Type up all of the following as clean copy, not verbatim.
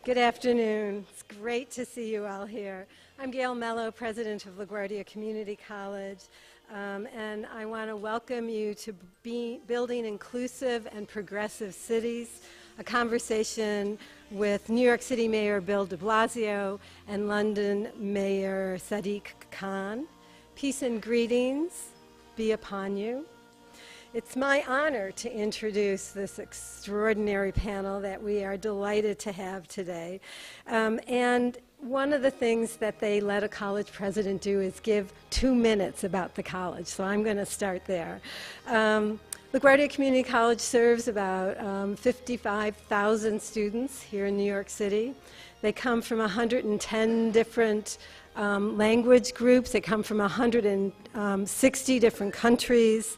Good afternoon. It's great to see you all here. I'm Gail Mello, president of LaGuardia Community College, and I want to welcome you to Building Inclusive and Progressive Cities, a conversation with New York City Mayor Bill de Blasio and London Mayor Sadiq Khan. Peace and greetings be upon you. It's my honor to introduce this extraordinary panel that we are delighted to have today. And one of the things that they let a college president do is give 2 minutes about the college, so I'm going to start there. LaGuardia Community College serves about 55,000 students here in New York City. They come from 110 different language groups. They come from 160 different countries.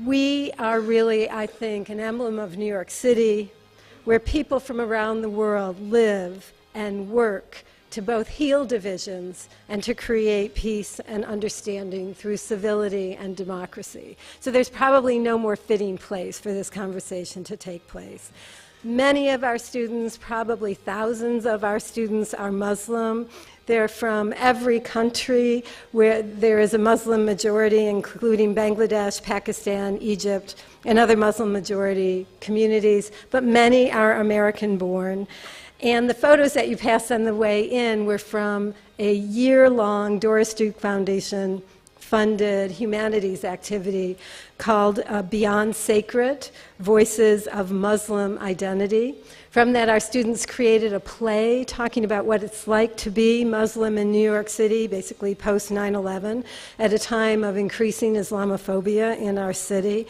We are really, I think, an emblem of New York City, where people from around the world live and work to both heal divisions and to create peace and understanding through civility and democracy. So there's probably no more fitting place for this conversation to take place. Many of our students, probably thousands of our students, are Muslim. They're from every country where there is a Muslim majority, including Bangladesh, Pakistan, Egypt, and other Muslim majority communities, but many are American-born. And the photos that you passed on the way in were from a year-long Doris Duke Foundation funded humanities activity called Beyond Sacred, Voices of Muslim Identity. From that, our students created a play talking about what it's like to be Muslim in New York City, basically post 9/11, at a time of increasing Islamophobia in our city.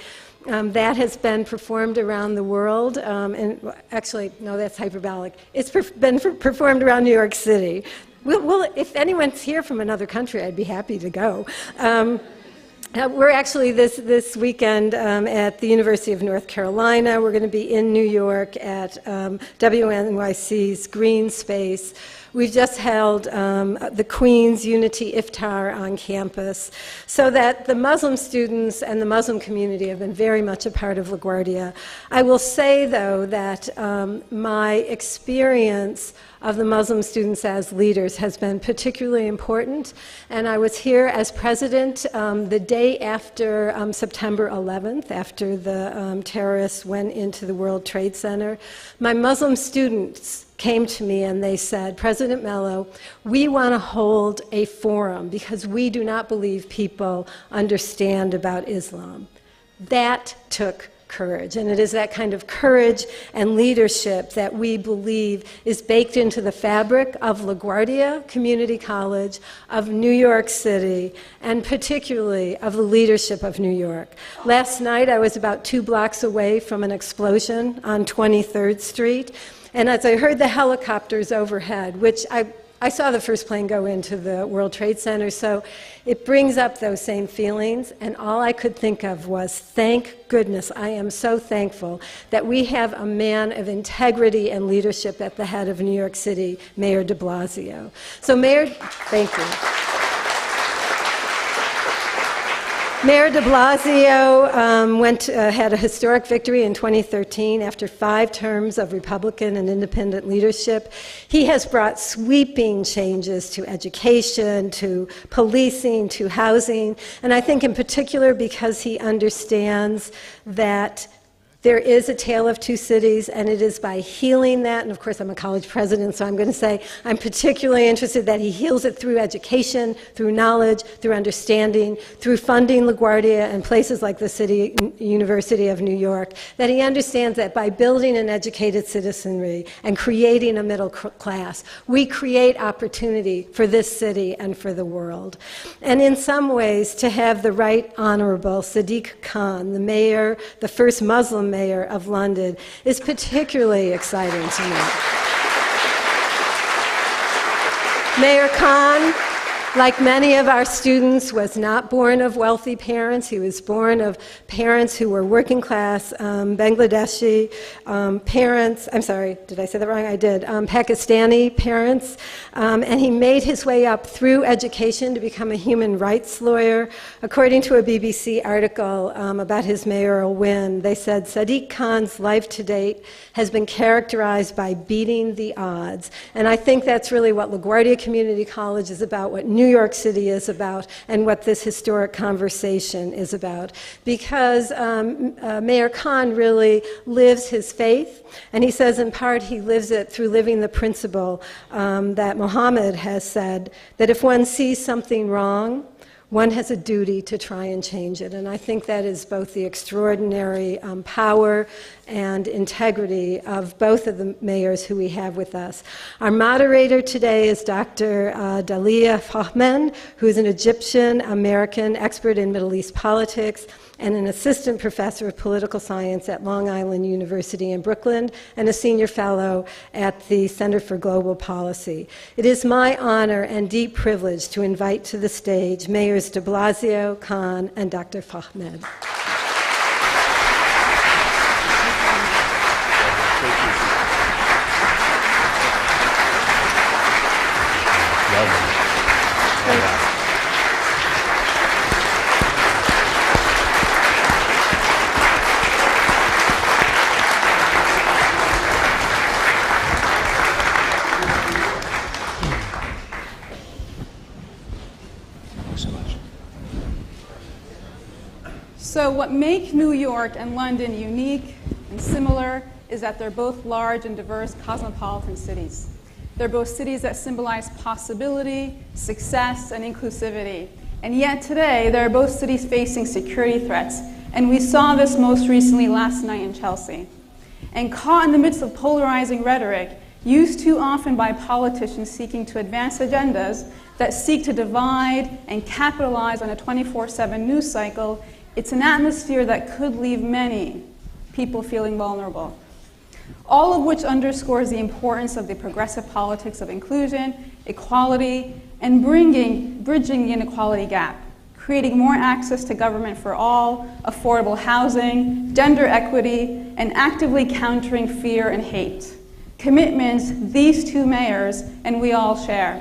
That has been performed around the world, and actually, no, that's hyperbolic. It's been performed around New York City. Well, if anyone's here from another country, I'd be happy to go. We're actually this weekend at the University of North Carolina. We're going to be in New York at WNYC's Green Space. We've just held the Queen's Unity Iftar on campus, so that the Muslim students and the Muslim community have been very much a part of LaGuardia. I will say, though, that my experience of the Muslim students as leaders has been particularly important, and I was here as president the day after September 11th, after the terrorists went into the World Trade Center. My Muslim students came to me and they said, President Mello, we want to hold a forum because we do not believe people understand about Islam. That took courage, and it is that kind of courage and leadership that we believe is baked into the fabric of LaGuardia Community College, of New York City, and particularly of the leadership of New York. Last night I was about 2 blocks away from an explosion on 23rd Street, and as I heard the helicopters overhead, which I saw the first plane go into the World Trade Center, so it brings up those same feelings, and all I could think of was, thank goodness, I am so thankful that we have a man of integrity and leadership at the head of New York City, Mayor de Blasio. So Mayor, thank you. Mayor de Blasio had a historic victory in 2013 after 5 terms of Republican and independent leadership. He has brought sweeping changes to education, to policing, to housing, and I think in particular because he understands that there is a tale of 2 cities, and it is by healing that, and of course I'm a college president, so I'm going to say I'm particularly interested that he heals it through education, through knowledge, through understanding, through funding LaGuardia and places like the University of New York, that he understands that by building an educated citizenry and creating a middle class, we create opportunity for this city and for the world. And in some ways, to have the Right Honorable Sadiq Khan, the mayor, the first Muslim mayor of London, is particularly exciting to me. Mayor Khan like many of our students, was not born of wealthy parents. He was born of parents who were working class Bangladeshi parents. I'm sorry, did I say that wrong? I did. Pakistani parents. And he made his way up through education to become a human rights lawyer. According to a BBC article about his mayoral win, they said Sadiq Khan's life to date has been characterized by beating the odds. And I think that's really what LaGuardia Community College is about, what New York City is about, and what this historic conversation is about. Because Mayor Khan really lives his faith, and he says in part he lives it through living the principle that Muhammad has said, that if one sees something wrong, one has a duty to try and change it. And I think that is both the extraordinary power and integrity of both of the mayors who we have with us. Our moderator today is Dr. Dalia Fahmy, who is an Egyptian-American expert in Middle East politics and an assistant professor of political science at Long Island University in Brooklyn and a senior fellow at the Center for Global Policy. It is my honor and deep privilege to invite to the stage Mayors de Blasio, Khan, and Dr. Fahmy. So what makes New York and London unique and similar is that they're both large and diverse cosmopolitan cities. They're both cities that symbolize possibility, success, and inclusivity. And yet today, they're both cities facing security threats. And we saw this most recently last night in Chelsea. And caught in the midst of polarizing rhetoric, used too often by politicians seeking to advance agendas that seek to divide and capitalize on a 24/7 news cycle, it's an atmosphere that could leave many people feeling vulnerable. All of which underscores the importance of the progressive politics of inclusion, equality, and bridging the inequality gap, creating more access to government for all, affordable housing, gender equity, and actively countering fear and hate. Commitments these two mayors and we all share.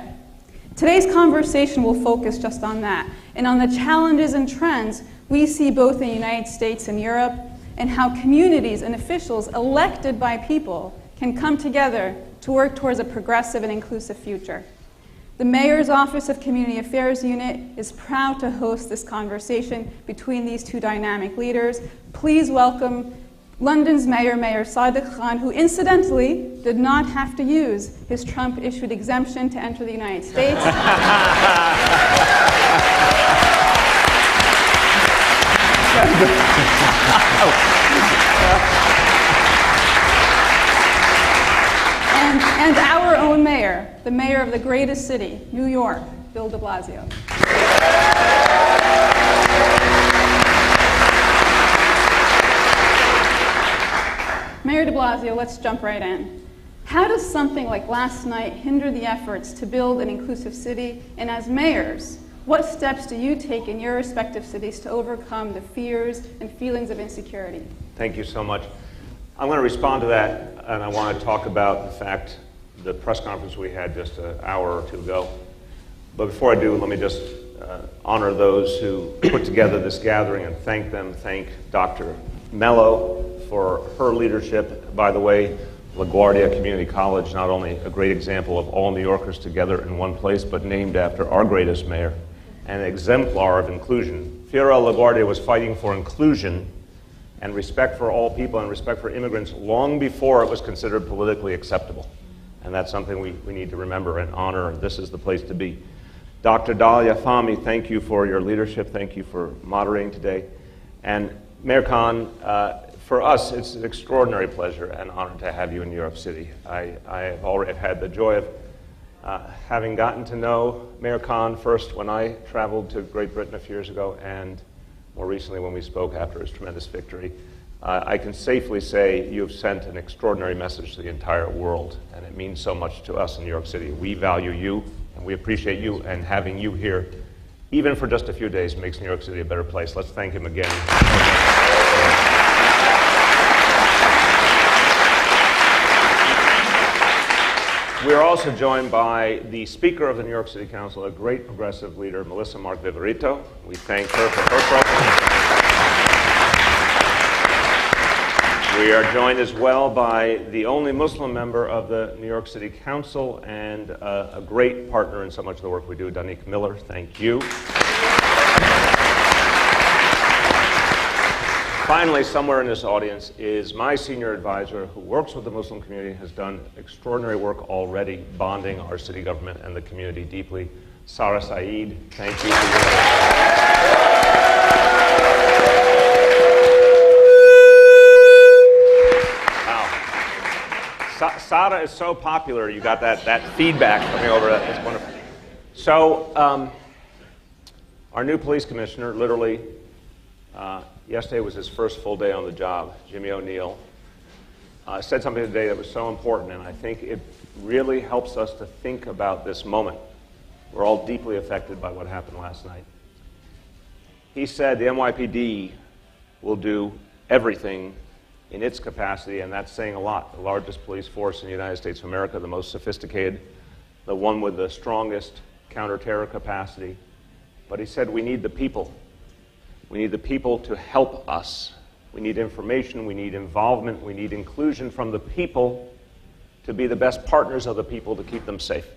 Today's conversation will focus just on that, and on the challenges and trends we see both in the United States and Europe, and how communities and officials elected by people can come together to work towards a progressive and inclusive future. The Mayor's Office of Community Affairs Unit is proud to host this conversation between these two dynamic leaders. Please welcome London's Mayor, Mayor Sadiq Khan, who incidentally did not have to use his Trump-issued exemption to enter the United States. And our own mayor, the mayor of the greatest city, New York, Bill de Blasio. Mayor de Blasio, let's jump right in. How does something like last night hinder the efforts to build an inclusive city? And as mayors, what steps do you take in your respective cities to overcome the fears and feelings of insecurity? Thank you so much. I'm going to respond to that, and I want to talk about, in fact, the press conference we had just an hour or two ago. But before I do, let me just honor those who put together this gathering and thank them. Thank Dr. Mello for her leadership. By the way, LaGuardia Community College, not only a great example of all New Yorkers together in one place, but named after our greatest mayor, an exemplar of inclusion. Fiora LaGuardia was fighting for inclusion and respect for all people and respect for immigrants long before it was considered politically acceptable. And that's something we need to remember and honor, and this is the place to be. Dr. Dalia Fahmy, thank you for your leadership. Thank you for moderating today. And Mayor Khan, for us, it's an extraordinary pleasure and honor to have you in New York City. I have already had the joy of having gotten to know Mayor Khan first when I traveled to Great Britain a few years ago, and more recently when we spoke after his tremendous victory. I can safely say you have sent an extraordinary message to the entire world, and it means so much to us in New York City. We value you, And we appreciate you, and having you here, even for just a few days, makes New York City a better place. Let's thank him again. We are also joined by the Speaker of the New York City Council, a great progressive leader, Melissa Mark Viverito. We thank her for her presence. We are joined as well by the only Muslim member of the New York City Council and a great partner in so much of the work we do, Dalia Miller. Thank you. Finally, somewhere in this audience is my senior advisor who works with the Muslim community, has done extraordinary work already bonding our city government and the community deeply. Sarah Saeed, thank you for your Wow. Sarah is so popular, you got that feedback coming over. It's wonderful. So, our new police commissioner, literally, yesterday was his first full day on the job, Jimmy O'Neill, said something today that was so important, and I think it really helps us to think about this moment. We're all deeply affected by what happened last night. He said the NYPD will do everything in its capacity, and that's saying a lot. The largest police force in the United States of America, the most sophisticated, the one with the strongest counter-terror capacity. But he said we need the people. We need the people to help us. We need information, we need involvement, we need inclusion from the people to be the best partners of the people to keep them safe.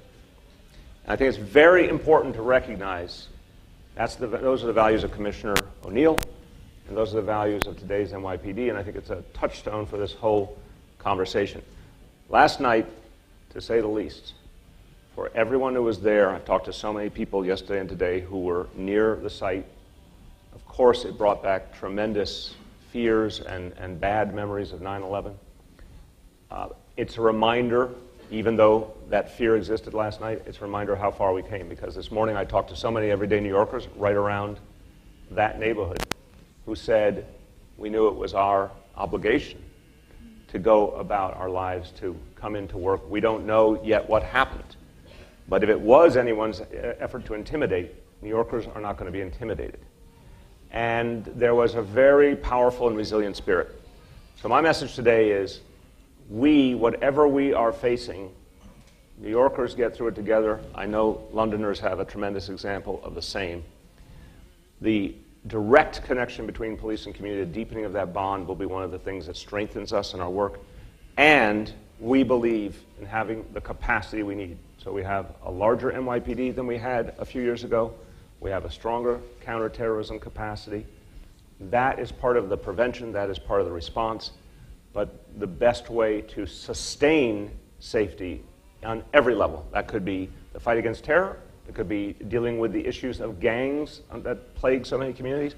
And I think it's very important to recognize those are the values of Commissioner O'Neill, and those are the values of today's NYPD, and I think it's a touchstone for this whole conversation. Last night, to say the least, for everyone who was there, I've talked to so many people yesterday and today who were near the site. Of course, it brought back tremendous fears and bad memories of 9/11. It's a reminder, even though that fear existed last night, it's a reminder how far we came, because this morning I talked to so many everyday New Yorkers right around that neighborhood who said we knew it was our obligation to go about our lives, to come into work. We don't know yet what happened, but if it was anyone's effort to intimidate, New Yorkers are not going to be intimidated. And there was a very powerful and resilient spirit. So my message today is, whatever we are facing, New Yorkers get through it together. I know Londoners have a tremendous example of the same. The direct connection between police and community, the deepening of that bond, will be one of the things that strengthens us in our work. And we believe in having the capacity we need. So we have a larger NYPD than we had a few years ago. We have a stronger counterterrorism capacity. That is part of the prevention, that is part of the response. But the best way to sustain safety on every level, that could be the fight against terror, it could be dealing with the issues of gangs that plague so many communities.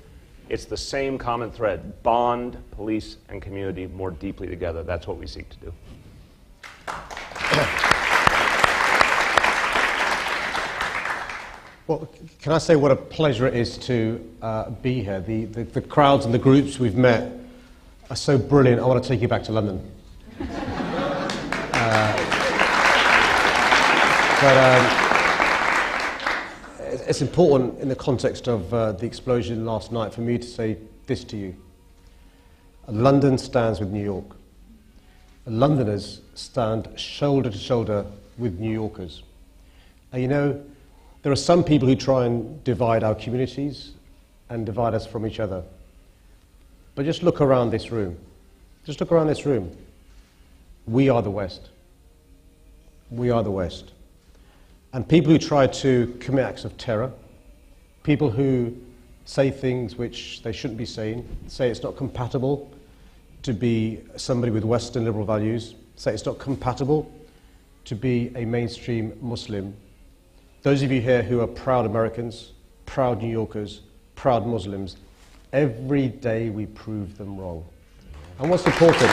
It's the same common thread: bond police and community more deeply together. That's what we seek to do. Well, can I say what a pleasure it is to be here? The crowds and the groups we've met are so brilliant. I want to take you back to London. It's important in the context of the explosion last night for me to say this to you. London stands with New York. Londoners stand shoulder to shoulder with New Yorkers. And you know, there are some people who try and divide our communities and divide us from each other. But just look around this room. Just look around this room. We are the West. We are the West. And people who try to commit acts of terror, people who say things which they shouldn't be saying, say it's not compatible to be somebody with Western liberal values, say it's not compatible to be a mainstream Muslim. Those of you here who are proud Americans, proud New Yorkers, proud Muslims, every day we prove them wrong. And what's important?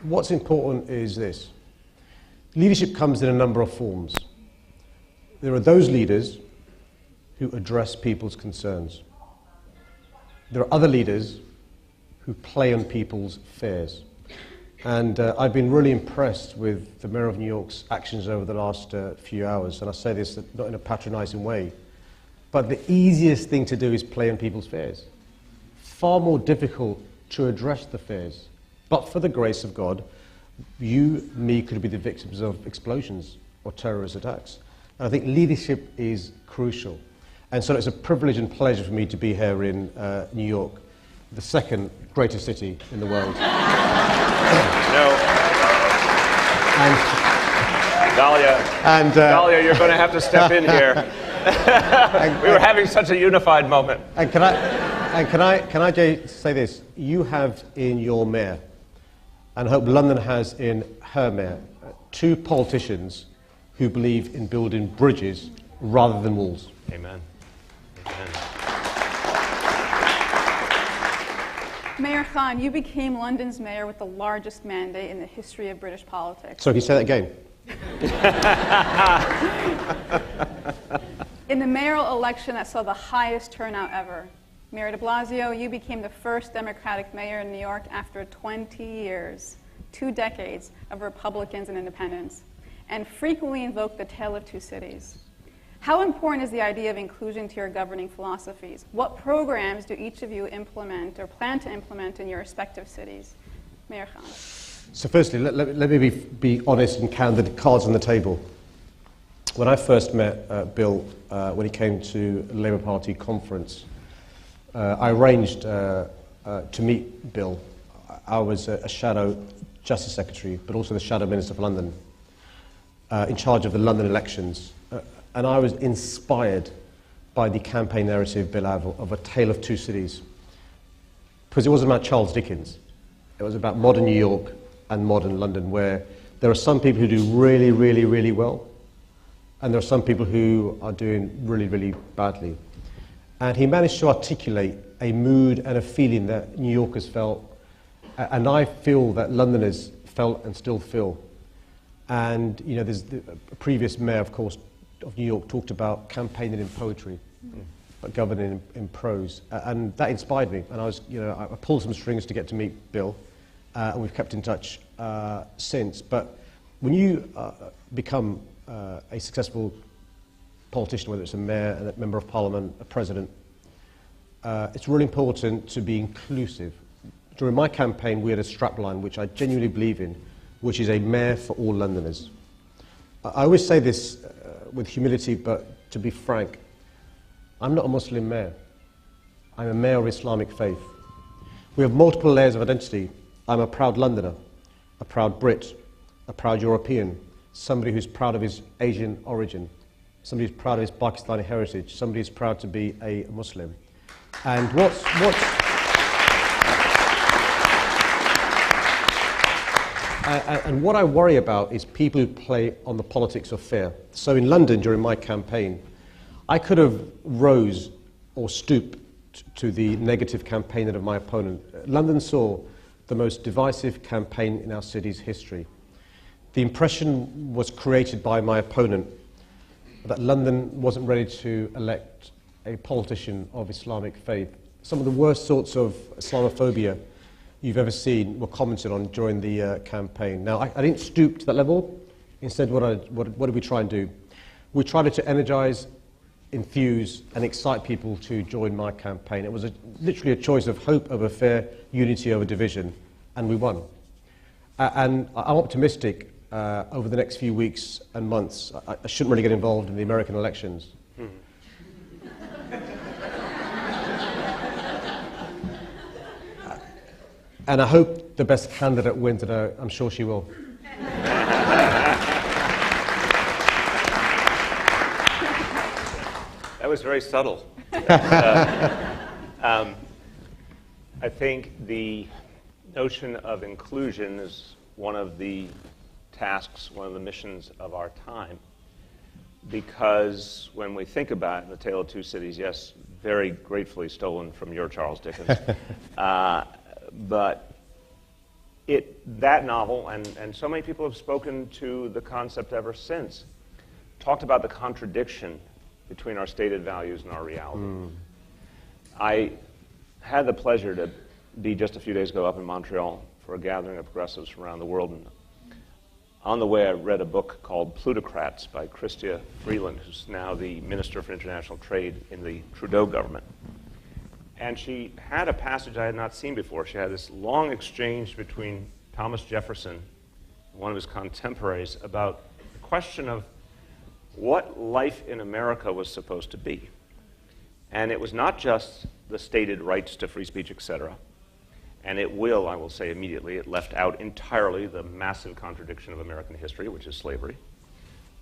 What's important is this. Leadership comes in a number of forms. There are those leaders who address people's concerns. There are other leaders who play on people's fears. And I've been really impressed with the Mayor of New York's actions over the last few hours. And I say this not in a patronizing way, but the easiest thing to do is play on people's fears. Far more difficult to address the fears. But for the grace of God, you, me, could be the victims of explosions or terrorist attacks. And I think leadership is crucial. And so it's a privilege and pleasure for me to be here in New York, the second greatest city in the world. Dalia, you're going to have to step in here. We were having such a unified moment. And can I just say this? You have in your mayor, and I hope London has in her mayor, two politicians who believe in building bridges rather than walls. Amen. Amen. Mayor Khan, you became London's mayor with the largest mandate in the history of British politics. So can you say that again? In the mayoral election that saw the highest turnout ever, Mayor de Blasio, you became the first Democratic mayor in New York after 20 years, 2 decades of Republicans and independents, and frequently invoked the tale of two cities. How important is the idea of inclusion to your governing philosophies? What programs do each of you implement or plan to implement in your respective cities? Mayor Khan. So firstly, let me be honest and candid, cards on the table. When I first met Bill, when he came to the Labour Party conference, I arranged to meet Bill. I was a shadow Justice Secretary, but also the Shadow Minister for London, in charge of the London elections. And I was inspired by the campaign narrative, Bill Avil, of A Tale of Two Cities. Because it wasn't about Charles Dickens. It was about modern New York and modern London, where there are some people who do really, really, really well, and there are some people who are doing really, really badly. And he managed to articulate a mood and a feeling that New Yorkers felt, and I feel that Londoners felt and still feel. And, you know, there's the previous mayor, of course, of New York talked about campaigning in poetry, but governing in prose, and that inspired me. And I pulled some strings to get to meet Bill, and we've kept in touch since. But when you become a successful politician, whether it's a mayor, a member of parliament, a president, it's really important to be inclusive. During my campaign, we had a strapline, which I genuinely believe in, which is a mayor for all Londoners. I always say this with humility, but to be frank, I'm not a Muslim mayor. I'm a mayor of Islamic faith. We have multiple layers of identity. I'm a proud Londoner, a proud Brit, a proud European, somebody who's proud of his Asian origin, somebody who's proud of his Pakistani heritage, somebody who's proud to be a Muslim. And what I worry about is people who play on the politics of fear. So in London, during my campaign, I could have rose or stooped to the negative campaign of my opponent. London saw the most divisive campaign in our city's history. The impression was created by my opponent that London wasn't ready to elect a politician of Islamic faith. Some of the worst sorts of Islamophobia you've ever seen were commented on during the campaign. Now, I didn't stoop to that level. Instead, what did we try and do? We tried to energize, enthuse, and excite people to join my campaign. It was literally a choice of hope over fear, unity over division, and we won. And I'm optimistic over the next few weeks and months. I shouldn't really get involved in the American elections. And I hope the best candidate wins, and I'm sure she will. That was very subtle. I think the notion of inclusion is one of the tasks, one of the missions of our time. Because when we think about it, The Tale of Two Cities, yes, very gratefully stolen from your Charles Dickens, but that novel, and so many people have spoken to the concept ever since, talked about the contradiction between our stated values and our reality. I had the pleasure to be just a few days ago up in Montreal for a gathering of progressives from around the world. And on the way, I read a book called Plutocrats by Chrystia Freeland, who's now the Minister for International Trade in the Trudeau government. And she had a passage I had not seen before. She had this long exchange between Thomas Jefferson, one of his contemporaries, about the question of what life in America was supposed to be. And it was not just the stated rights to free speech, etc. And it will, I will say immediately, it left out entirely the massive contradiction of American history, which is slavery.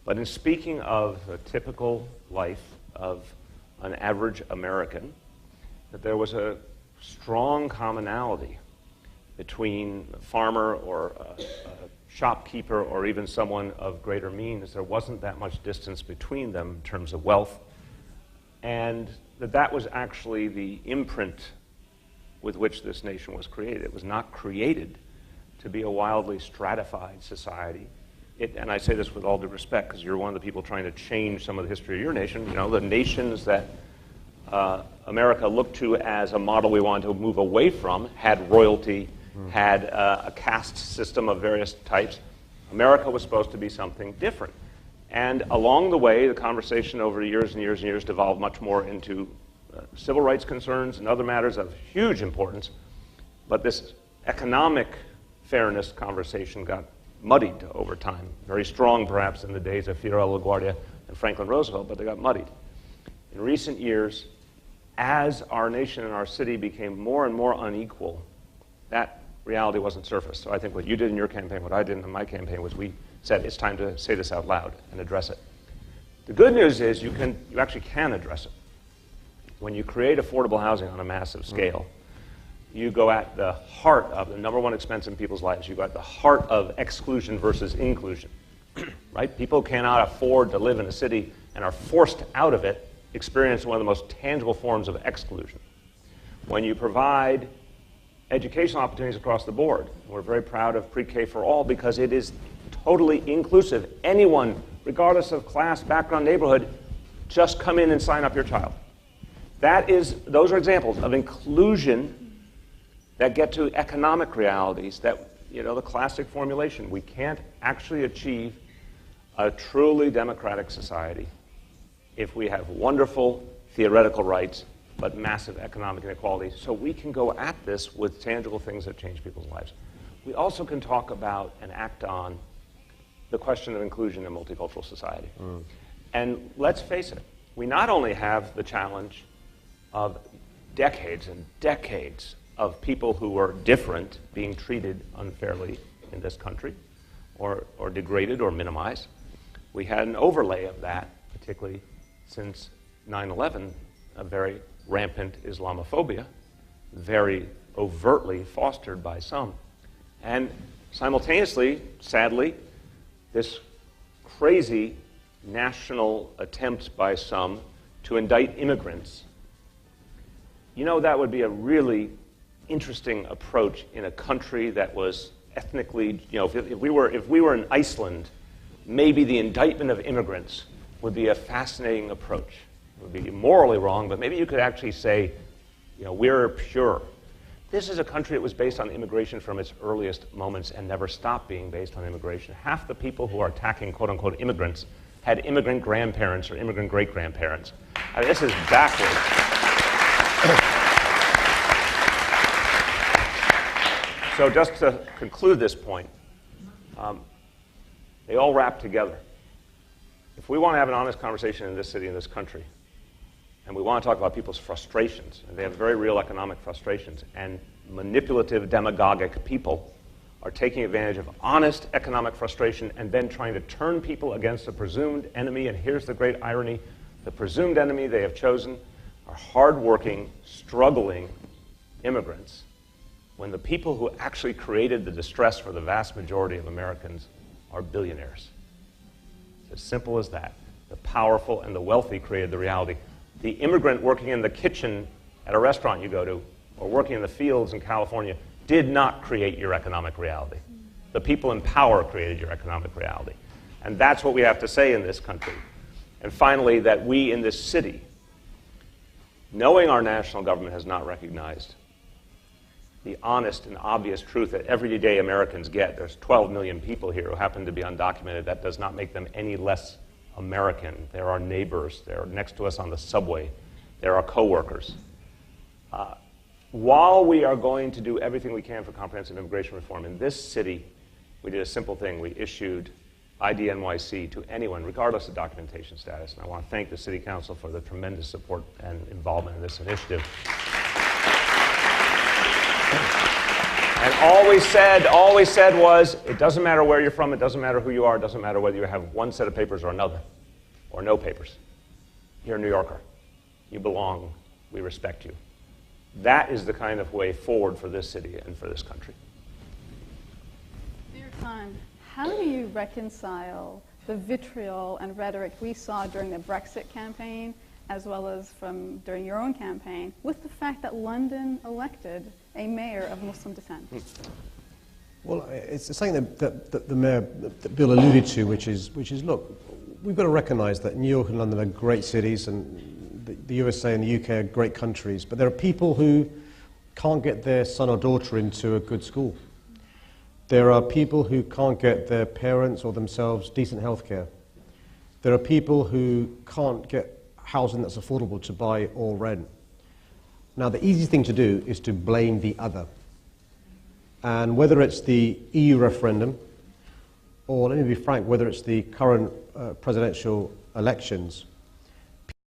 But in speaking of the typical life of an average American, that there was a strong commonality between a farmer or a shopkeeper or even someone of greater means. There wasn't that much distance between them in terms of wealth, and that was actually the imprint with which this nation was created. It was not created to be a wildly stratified society. And I say this with all due respect, because you're one of the people trying to change some of the history of your nation. You know, the nations that America looked to as a model we wanted to move away from had royalty, had a caste system of various types. America was supposed to be something different. And along the way, the conversation over years and years and years devolved much more into civil rights concerns and other matters of huge importance. But this economic fairness conversation got muddied over time. Very strong, perhaps, in the days of Theodore LaGuardia and Franklin Roosevelt, but they got muddied. In recent years, as our nation and our city became more and more unequal, that reality wasn't surfaced. So I think what you did in your campaign, what I did in my campaign, was we said it's time to say this out loud and address it. The good news is you actually can address it. When you create affordable housing on a massive scale, you go at the heart of the number one expense in people's lives. You go at the heart of exclusion versus inclusion, right? People cannot afford to live in a city and are forced out of it, experience one of the most tangible forms of exclusion. When you provide educational opportunities across the board, we're very proud of pre-K for all because it is totally inclusive. Anyone, regardless of class, background, neighborhood, just come in and sign up your child. Those are examples of inclusion that get to economic realities that, you know, the classic formulation. We can't actually achieve a truly democratic society if we have wonderful theoretical rights but massive economic inequality. So we can go at this with tangible things that change people's lives. We also can talk about and act on the question of inclusion in a multicultural society. And let's face it, we not only have the challenge of decades and decades of people who are different being treated unfairly in this country or degraded or minimized. We had an overlay of that, particularly since 9/11, a very rampant Islamophobia, very overtly fostered by some. And simultaneously, sadly, this crazy national attempt by some to indict immigrants. You know, that would be a really interesting approach in a country that was ethnically, you know, if we were in Iceland, maybe the indictment of immigrants would be a fascinating approach. It would be morally wrong, but maybe you could actually say, you know, we're pure. This is a country that was based on immigration from its earliest moments and never stopped being based on immigration. Half the people who are attacking quote-unquote immigrants had immigrant grandparents or immigrant great-grandparents. I mean, this is backwards. So just to conclude this point, they all wrap together. If we want to have an honest conversation in this city, in this country, and we want to talk about people's frustrations, and they have very real economic frustrations, and manipulative, demagogic people are taking advantage of honest economic frustration and then trying to turn people against a presumed enemy. And here's the great irony. The presumed enemy they have chosen are hardworking, struggling immigrants, when the people who actually created the distress for the vast majority of Americans are billionaires. It's as simple as that. The powerful and the wealthy created the reality. The immigrant working in the kitchen at a restaurant you go to, or working in the fields in California, did not create your economic reality. The people in power created your economic reality. And that's what we have to say in this country. And finally, that we in this city, knowing our national government has not recognized the honest and obvious truth that everyday Americans get. There's 12 million people here who happen to be undocumented. That does not make them any less American. They're our neighbors. They're next to us on the subway. They're our coworkers. While we are going to do everything we can for comprehensive immigration reform, in this city, we did a simple thing. We issued ID NYC to anyone, regardless of documentation status. And I want to thank the City Council for the tremendous support and involvement in this initiative. And all we said was, it doesn't matter where you're from, it doesn't matter who you are, it doesn't matter whether you have one set of papers or another, or no papers. You're a New Yorker. You belong. We respect you. That is the kind of way forward for this city and for this country. Mayor Khan, how do you reconcile the vitriol and rhetoric we saw during the Brexit campaign, as well as during your own campaign, with the fact that London elected a mayor of Muslim descent? Well, it's something that the mayor, that Bill alluded to, which is, look, we've got to recognize that New York and London are great cities, and the USA and the UK are great countries, but there are people who can't get their son or daughter into a good school. There are people who can't get their parents or themselves decent health care. There are people who can't get housing that's affordable to buy or rent. Now, the easy thing to do is to blame the other. And whether it's the EU referendum, or let me be frank, whether it's the current presidential elections,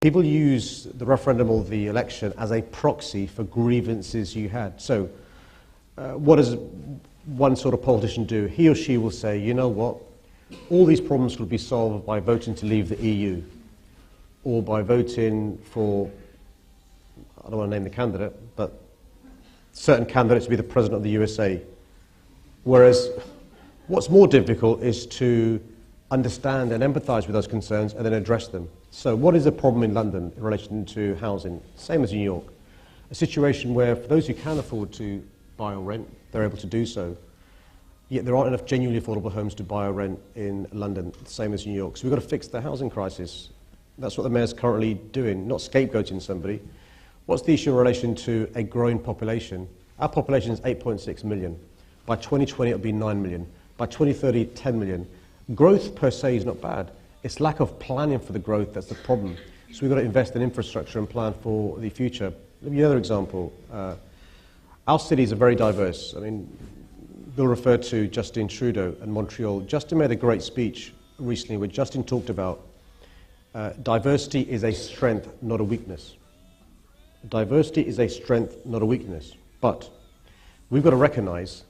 people use the referendum or the election as a proxy for grievances you had. So what does one sort of politician do? He or she will say, you know what, all these problems will be solved by voting to leave the EU, or by voting for, I don't want to name the candidate, but certain candidates to be the president of the USA. Whereas what's more difficult is to understand and empathize with those concerns and then address them. So what is the problem in London in relation to housing? Same as New York. A situation where for those who can afford to buy or rent, they're able to do so. Yet there aren't enough genuinely affordable homes to buy or rent in London, same as New York. So we've got to fix the housing crisis. That's what the mayor's currently doing, not scapegoating somebody. What's the issue in relation to a growing population? Our population is 8.6 million. By 2020, it'll be 9 million. By 2030, 10 million. Growth per se is not bad. It's lack of planning for the growth that's the problem. So we've got to invest in infrastructure and plan for the future. Let me give you another example. Our cities are very diverse. I mean, Bill referred to Justin Trudeau and Montreal. Justin made a great speech recently where Justin talked about diversity is a strength, not a weakness. Diversity is a strength, not a weakness. But we've got to recognize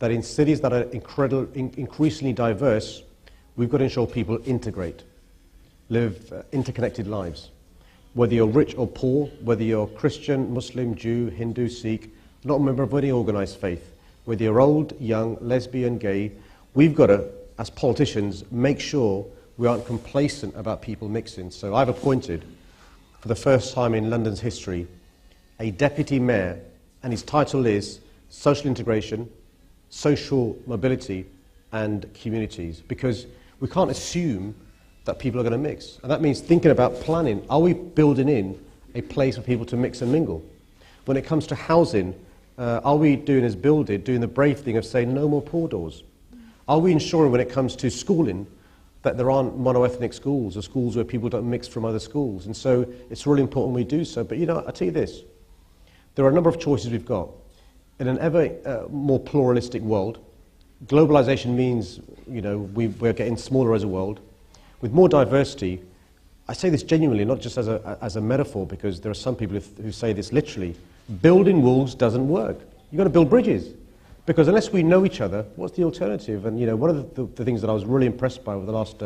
that in cities that are increasingly diverse, we've got to ensure people integrate, live interconnected lives. Whether you're rich or poor, whether you're Christian, Muslim, Jew, Hindu, Sikh, not a member of any organized faith, whether you're old, young, lesbian, gay, we've got to, as politicians, make sure we aren't complacent about people mixing. So I've appointed, for the first time in London's history, a deputy mayor, and his title is Social Integration, Social Mobility, and Communities, because we can't assume that people are going to mix. And that means thinking about planning. Are we building in a place for people to mix and mingle? When it comes to housing, are we doing as Bill did, doing the brave thing of saying no more poor doors? Are we ensuring when it comes to schooling that there aren't monoethnic schools or schools where people don't mix from other schools? And so it's really important we do so. But you know, I'll tell you this, there are a number of choices we've got. In an ever more pluralistic world, globalization means, you know, we're getting smaller as a world. With more diversity, I say this genuinely, not just as a metaphor, because there are some people who say this literally, building walls doesn't work. You've got to build bridges. Because unless we know each other, what's the alternative? And you know, one of the things that I was really impressed by over the last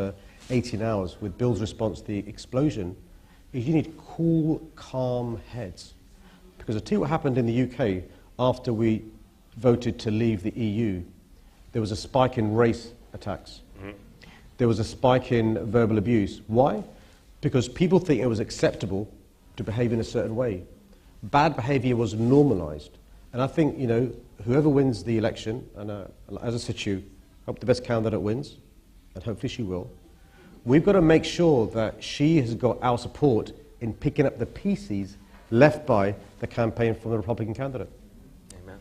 18 hours with Bill's response to the explosion is you need cool, calm heads. Because I tell you what happened in the UK after we voted to leave the EU, there was a spike in race attacks. Mm-hmm. There was a spike in verbal abuse. Why? Because people think it was acceptable to behave in a certain way. Bad behavior was normalized. And I think, you know, whoever wins the election, and as I said to you, I hope the best candidate wins, and hopefully she will, we've got to make sure that she has got our support in picking up the pieces left by the campaign from the Republican candidate. Amen.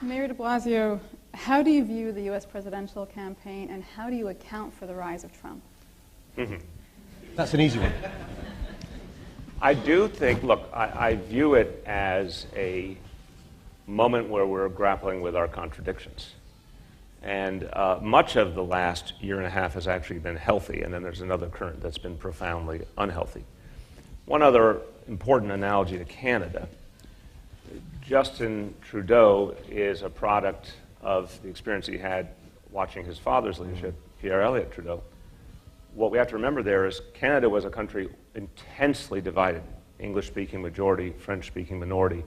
Mayor de Blasio, how do you view the U.S. presidential campaign, and how do you account for the rise of Trump? That's an easy one. I do think, look, I view it as a moment where we're grappling with our contradictions. And much of the last year and a half has actually been healthy, and then there's another current that's been profoundly unhealthy. One other important analogy to Canada. Justin Trudeau is a product of the experience he had watching his father's leadership, Pierre Elliott Trudeau. What we have to remember there is Canada was a country intensely divided, English-speaking majority, French-speaking minority,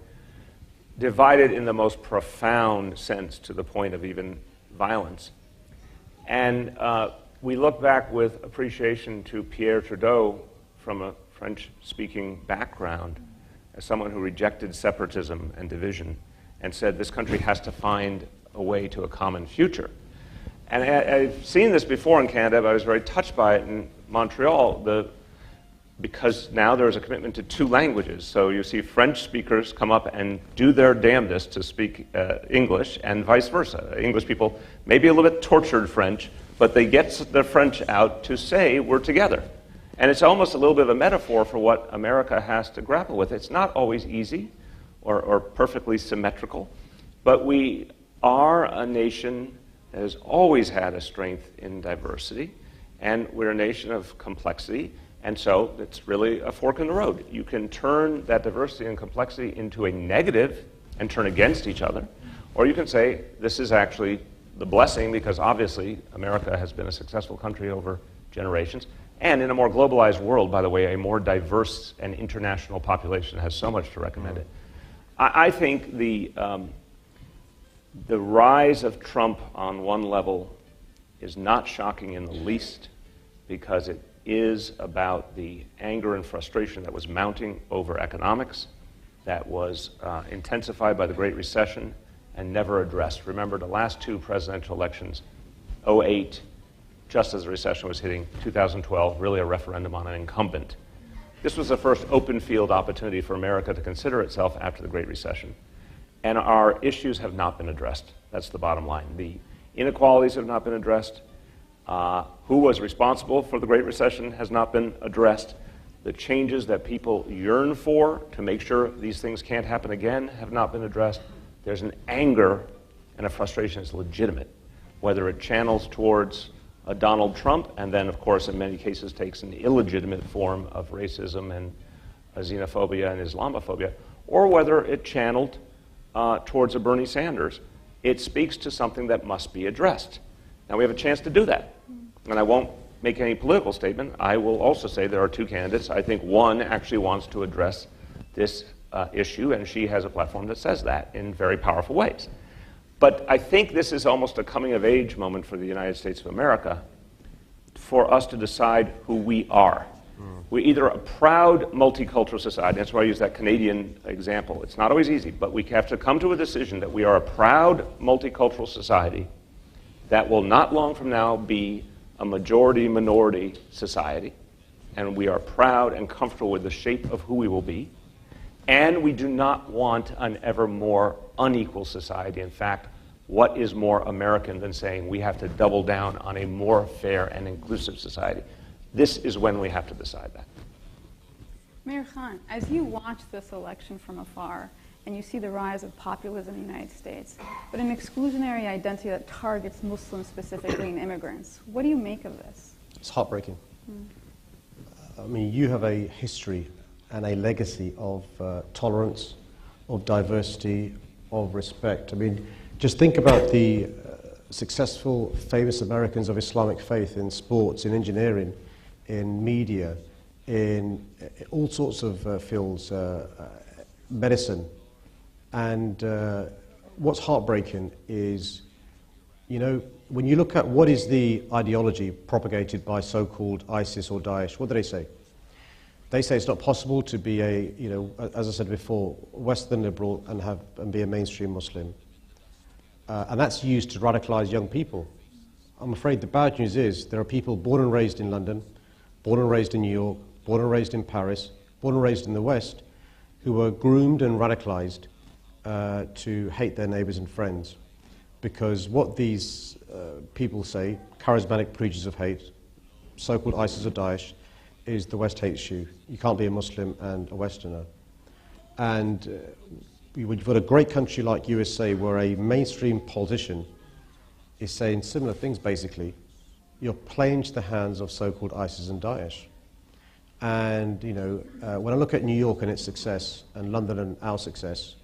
divided in the most profound sense to the point of even violence. And we look back with appreciation to Pierre Trudeau from a French-speaking background as someone who rejected separatism and division and said this country has to find a way to a common future. And I've seen this before in Canada, but I was very touched by it in Montreal, because now there's a commitment to two languages. So you see French speakers come up and do their damnedest to speak English, and vice versa. English people may be a little bit tortured French, but they get the French out to say we're together. And it's almost a little bit of a metaphor for what America has to grapple with. It's not always easy or perfectly symmetrical, but we are a nation that has always had a strength in diversity, and we're a nation of complexity, and so it's really a fork in the road. You can turn that diversity and complexity into a negative and turn against each other, or you can say this is actually the blessing because obviously America has been a successful country over generations, and in a more globalized world, by the way, a more diverse and international population has so much to recommend it. I think the rise of Trump on one level is not shocking in the least because it is about the anger and frustration that was mounting over economics, that was intensified by the Great Recession and never addressed. Remember the last two presidential elections, 2008, just as the recession was hitting, 2012, really a referendum on an incumbent. This was the first open field opportunity for America to consider itself after the Great Recession. And our issues have not been addressed. That's the bottom line. The inequalities have not been addressed. Who was responsible for the Great Recession has not been addressed. The changes that people yearn for to make sure these things can't happen again have not been addressed. There's an anger and a frustration that's legitimate, whether it channels towards Donald Trump and then, of course, in many cases takes an illegitimate form of racism and xenophobia and Islamophobia, or whether it channeled towards a Bernie Sanders. It speaks to something that must be addressed. Now we have a chance to do that. And I won't make any political statement. I will also say there are two candidates. I think one actually wants to address this issue, and she has a platform that says that in very powerful ways. But I think this is almost a coming-of-age moment for the United States of America for us to decide who we are. We're either a proud multicultural society, that's why I use that Canadian example. It's not always easy, but we have to come to a decision that we are a proud multicultural society that will not long from now be a majority-minority society, and we are proud and comfortable with the shape of who we will be, and we do not want an ever more unequal society. In fact, what is more American than saying we have to double down on a more fair and inclusive society? This is when we have to decide that. Mayor Khan, as you watch this election from afar, and you see the rise of populism in the United States, but an exclusionary identity that targets Muslims specifically and immigrants, what do you make of this? It's heartbreaking. I mean, you have a history and a legacy of tolerance, of diversity, of respect. I mean, just think about the successful, famous Americans of Islamic faith in sports, in engineering, in media, in all sorts of fields, medicine. And what's heartbreaking is, you know, when you look at what is the ideology propagated by so-called ISIS or Daesh, what do they say? They say it's not possible to be a, you know, as I said before, Western liberal and be a mainstream Muslim. And that's used to radicalize young people. I'm afraid the bad news is there are people born and raised in London, born and raised in New York, born and raised in Paris, born and raised in the West, who were groomed and radicalized to hate their neighbors and friends, because what these people say, charismatic preachers of hate, so-called ISIS or Daesh, is the West hates you. You can't be a Muslim and a Westerner. And you've got a great country like USA where a mainstream politician is saying similar things, basically. You're playing into the hands of so-called ISIS and Daesh. And, you know, when I look at New York and its success, and London and our success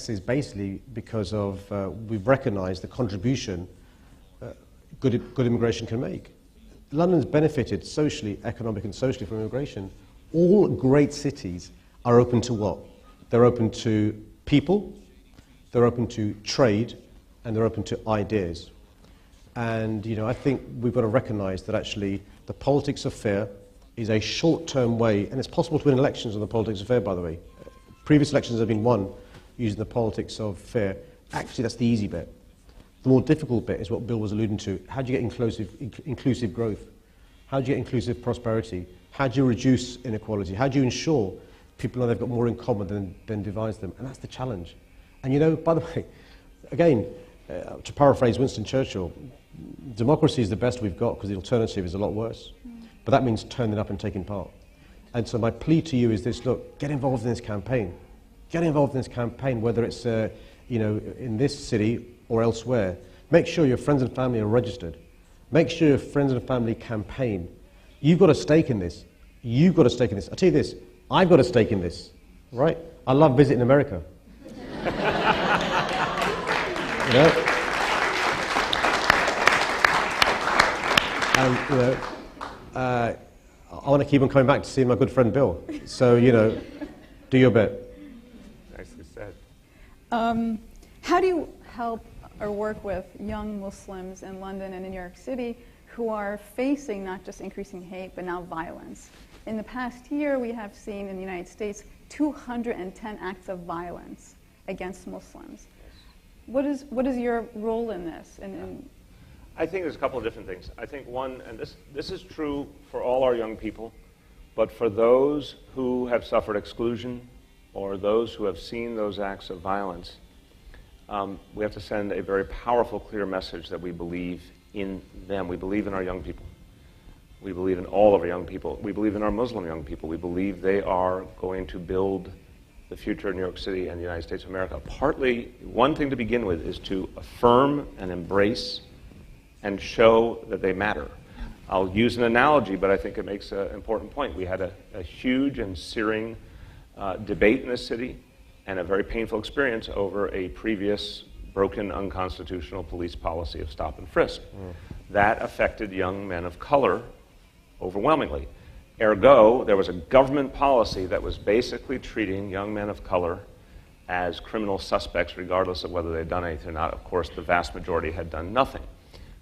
is basically because of we've recognized the contribution good immigration can make. London's benefited socially, economically and socially from immigration. All great cities are open to what? They're open to people, they're open to trade, and they're open to ideas. And, you know, I think we've got to recognize that actually the politics of fear is a short-term way, and it's possible to win elections on the politics of fear, by the way. Previous elections have been won using the politics of fear. Actually, that's the easy bit. The more difficult bit is what Bill was alluding to. How do you get inclusive growth? How do you get inclusive prosperity? How do you reduce inequality? How do you ensure people know they've got more in common than divides them? And that's the challenge. And you know, by the way, again, to paraphrase Winston Churchill, democracy is the best we've got because the alternative is a lot worse. But that means turning up and taking part. And so my plea to you is this: look, get involved in this campaign. Get involved in this campaign, whether it's you know, in this city or elsewhere. Make sure your friends and family are registered. Make sure your friends and family campaign. You've got a stake in this. You've got a stake in this. I'll tell you this, I've got a stake in this, right? I love visiting America. You know? And, you know, I want to keep on coming back to see my good friend Bill. So, you know, do your bit. Nicely said. How do you help or work with young Muslims in London and in New York City who are facing not just increasing hate, but now violence? In the past year, we have seen in the United States 210 acts of violence against Muslims. What is your role in this? I think there's a couple of different things. I think one, and this is true for all our young people, but for those who have suffered exclusion or those who have seen those acts of violence, we have to send a very powerful, clear message that we believe in them. We believe in our young people. We believe in all of our young people. We believe in our Muslim young people. We believe they are going to build the future of New York City and the United States of America. Partly, one thing to begin with is to affirm and embrace and show that they matter. I'll use an analogy, but I think it makes an important point. We had a huge and searing debate in this city and a very painful experience over a previous broken, unconstitutional police policy of stop and frisk. That affected young men of color overwhelmingly. Ergo, there was a government policy that was basically treating young men of color as criminal suspects regardless of whether they'd done anything or not. Of course, the vast majority had done nothing.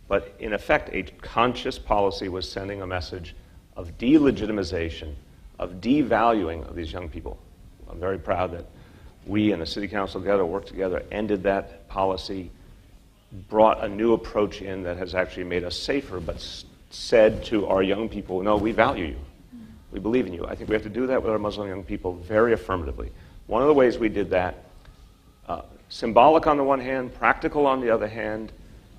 But in effect, a conscious policy was sending a message of delegitimization, of devaluing of these young people. I'm very proud that we and the City Council together worked together, ended that policy, brought a new approach in that has actually made us safer, but said to our young people, no, we value you. We believe in you. I think we have to do that with our Muslim young people very affirmatively. One of the ways we did that, symbolic on the one hand, practical on the other hand,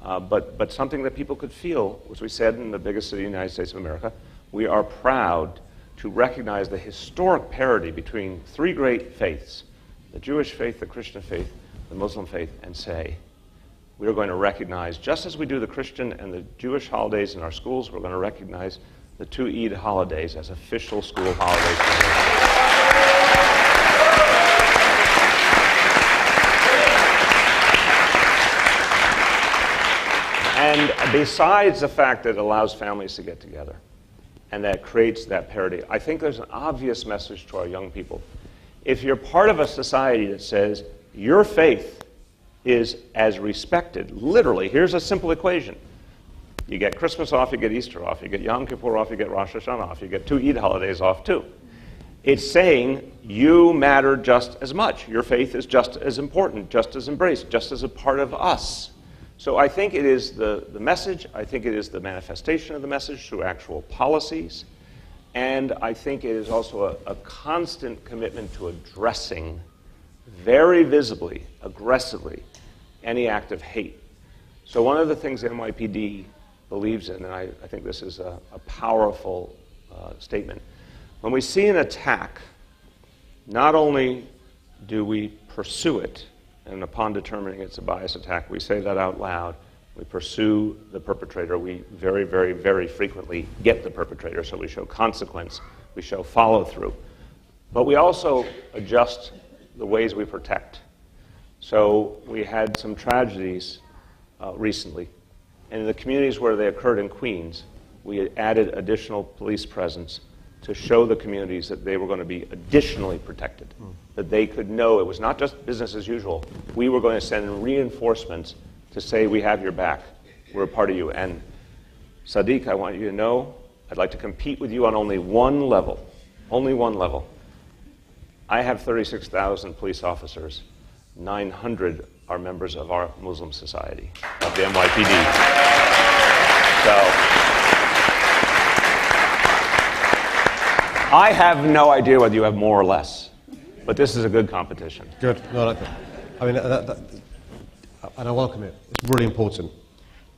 but something that people could feel, as we said in the biggest city in the United States of America, we are proud to recognize the historic parity between three great faiths, the Jewish faith, the Christian faith, the Muslim faith, and say, we are going to recognize, just as we do the Christian and the Jewish holidays in our schools, we're going to recognize the two Eid holidays as official school holidays. And besides the fact that it allows families to get together and that creates that parity, I think there's an obvious message to our young people. If you're part of a society that says your faith is as respected, literally, here's a simple equation. You get Christmas off, you get Easter off, you get Yom Kippur off, you get Rosh Hashanah off, you get two Eid holidays off too. It's saying you matter just as much. Your faith is just as important, just as embraced, just as a part of us. So I think it is the message, I think it is the manifestation of the message through actual policies, and I think it is also a constant commitment to addressing very visibly, aggressively, any act of hate. So one of the things the NYPD believes in, and I think this is a powerful statement, when we see an attack, not only do we pursue it, and upon determining it's a bias attack, we say that out loud, we pursue the perpetrator, we very, very, very frequently get the perpetrator, so we show consequence, we show follow-through. But we also adjust the ways we protect. So we had some tragedies recently, and in the communities where they occurred in Queens, we added additional police presence to show the communities that they were going to be additionally protected, that they could know it was not just business as usual. We were going to send reinforcements to say, we have your back, we're a part of you. And Sadiq, I want you to know, I'd like to compete with you on only one level, only one level. I have 36,000 police officers. 900 are members of our Muslim society, of the NYPD. So, I have no idea whether you have more or less, but this is a good competition. Good. No, I like that. I mean, and I welcome it. It's really important.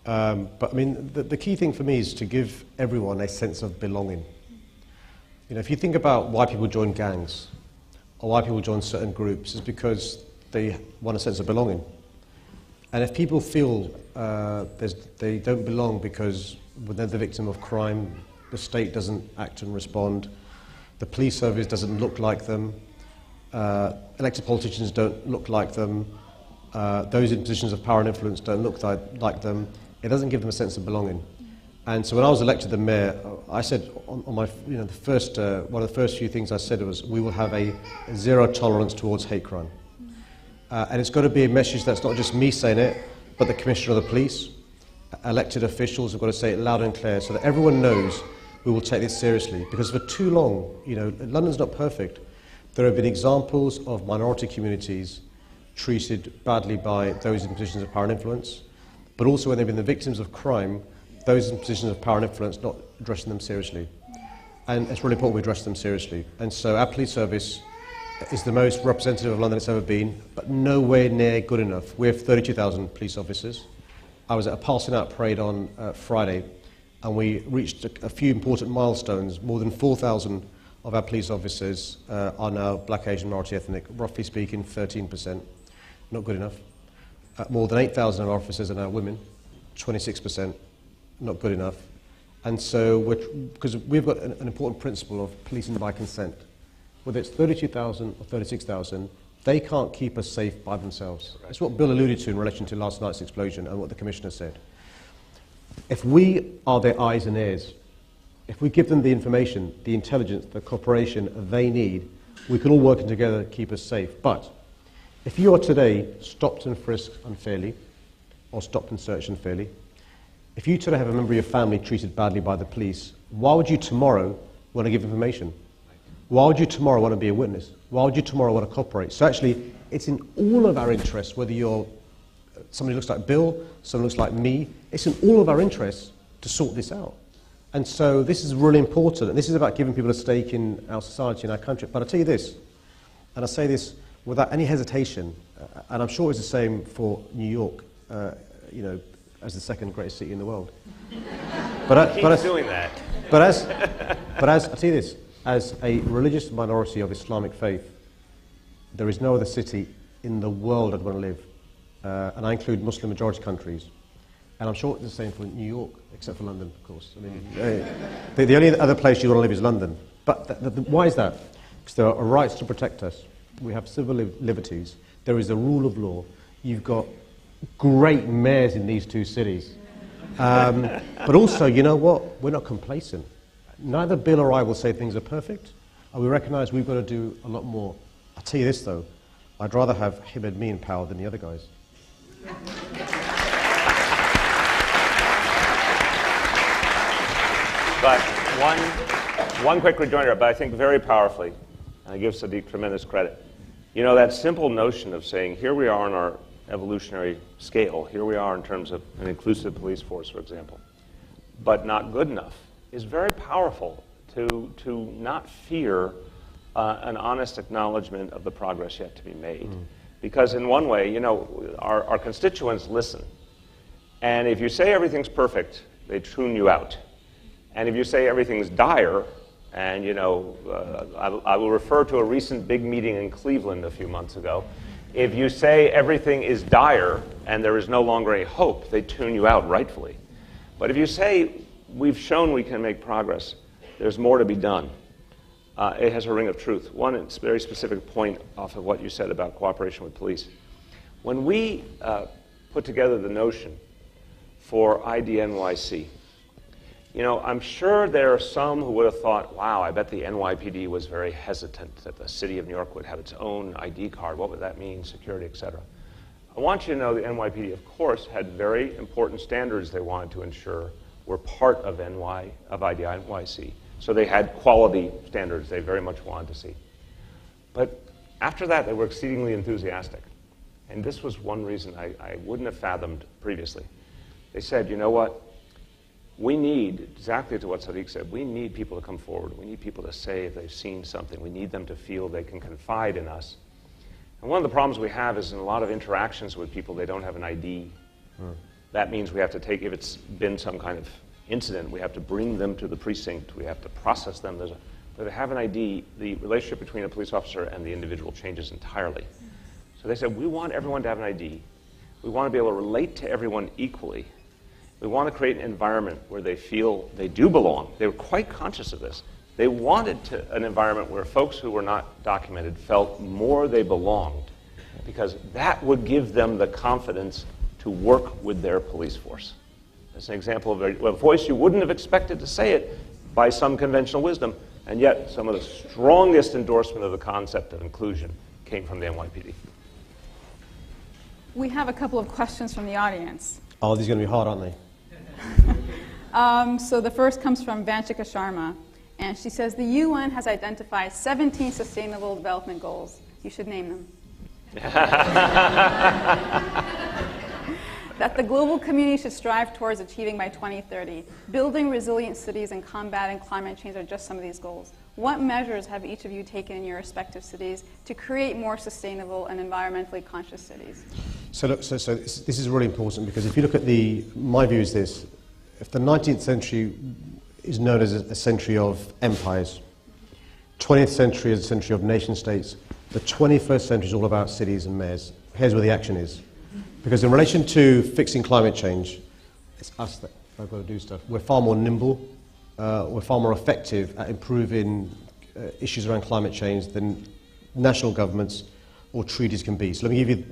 But I mean, the key thing for me is to give everyone a sense of belonging. You know, if you think about why people join gangs, or why people join certain groups, is because they want a sense of belonging. And if people feel they don't belong because when they're the victim of crime, the state doesn't act and respond, the police service doesn't look like them, elected politicians don't look like them, those in positions of power and influence don't look like them, it doesn't give them a sense of belonging. And so when I was elected the mayor, I said on my, one of the first few things I said was, we will have a zero tolerance towards hate crime. And it's got to be a message that's not just me saying it, but the Commissioner of the Police, elected officials have got to say it loud and clear so that everyone knows we will take this seriously. Because for too long, you know, London's not perfect. There have been examples of minority communities treated badly by those in positions of power and influence, but also when they've been the victims of crime, those in positions of power and influence not addressing them seriously. And it's really important we address them seriously. And so our police service is the most representative of London it's ever been, but nowhere near good enough. We have 32,000 police officers. I was at a passing out parade on Friday, and we reached a few important milestones. More than 4,000 of our police officers are now black, Asian, minority ethnic, roughly speaking 13%, not good enough. More than 8,000 of our officers are now women, 26%. Not good enough. And so, because we've got an important principle of policing by consent. Whether it's 32,000 or 36,000, they can't keep us safe by themselves. That's what Bill alluded to in relation to last night's explosion and what the Commissioner said. If we are their eyes and ears, if we give them the information, the intelligence, the cooperation they need, we can all work together to keep us safe. But if you are today stopped and frisked unfairly, or stopped and searched unfairly, if you today have a member of your family treated badly by the police, why would you tomorrow want to give information? Why would you tomorrow want to be a witness? Why would you tomorrow want to cooperate? So actually, it's in all of our interests, whether you're somebody who looks like Bill, someone looks like me, it's in all of our interests to sort this out. And so this is really important, and this is about giving people a stake in our society and our country. But I'll tell you this, and I say this without any hesitation, and I'm sure it's the same for New York, you know, as the second greatest city in the world. But as doing that. But as I'll tell you this, as a religious minority of Islamic faith, there is no other city in the world I'd want to live, and I include Muslim majority countries. And I'm sure it's the same for New York, except for London, of course. I mean, the only other place you want to live is London. But why is that? Because there are rights to protect us. We have civil liberties. There is a rule of law. You've got great mayors in these two cities. But also, you know what? We're not complacent. Neither Bill or I will say things are perfect, and we recognise we've got to do a lot more. I'll tell you this, though. I'd rather have him and me in power than the other guys. But one quick rejoinder, but I think very powerfully, and I give Sadiq tremendous credit. You know, that simple notion of saying, here we are on our evolutionary scale, here we are in terms of an inclusive police force, for example, but not good enough, is very powerful to not fear an honest acknowledgement of the progress yet to be made. Because in one way, you know, our constituents listen. And if you say everything's perfect, they tune you out. And if you say everything's dire, and you know, I will refer to a recent big meeting in Cleveland a few months ago. If you say everything is dire and there is no longer a hope, they tune you out rightfully. But if you say we've shown we can make progress, there's more to be done, it has a ring of truth. One very specific point off of what you said about cooperation with police. When we put together the notion for ID NYC, you know, I'm sure there are some who would have thought, wow, I bet the NYPD was very hesitant that the city of New York would have its own ID card. What would that mean, security, et cetera? I want you to know the NYPD, of course, had very important standards they wanted to ensure were part of ID NYC. So they had quality standards they very much wanted to see. But after that, they were exceedingly enthusiastic. And this was one reason I wouldn't have fathomed previously. They said, you know what? We need, exactly to what Sadiq said, we need people to come forward. We need people to say if they've seen something. We need them to feel they can confide in us. And one of the problems we have is in a lot of interactions with people, they don't have an ID. That means we have to take, if it's been some kind of incident, we have to bring them to the precinct. We have to process them. But if they have an ID, the relationship between a police officer and the individual changes entirely. So they said, we want everyone to have an ID. We want to be able to relate to everyone equally. We want to create an environment where they feel they do belong. They were quite conscious of this. They wanted an environment where folks who were not documented felt more they belonged, because that would give them the confidence to work with their police force. That's an example of a voice you wouldn't have expected to say it by some conventional wisdom, and yet some of the strongest endorsement of the concept of inclusion came from the NYPD. We have a couple of questions from the audience. Oh, these are going to be hard, aren't they? So the first comes from Vanchika Sharma, and she says, the UN has identified 17 Sustainable Development Goals. You should name them. That the global community should strive towards achieving by 2030. Building resilient cities and combating climate change are just some of these goals. What measures have each of you taken in your respective cities to create more sustainable and environmentally conscious cities? So look, this is really important, because if you look at my view is this: if the 19th century is known as a century of empires, 20th century is a century of nation states, the 21st century is all about cities and mayors. Here's where the action is. Because in relation to fixing climate change, it's us that have got to do stuff. We're far more nimble, we're far more effective at improving issues around climate change than national governments or treaties can be. So let me give you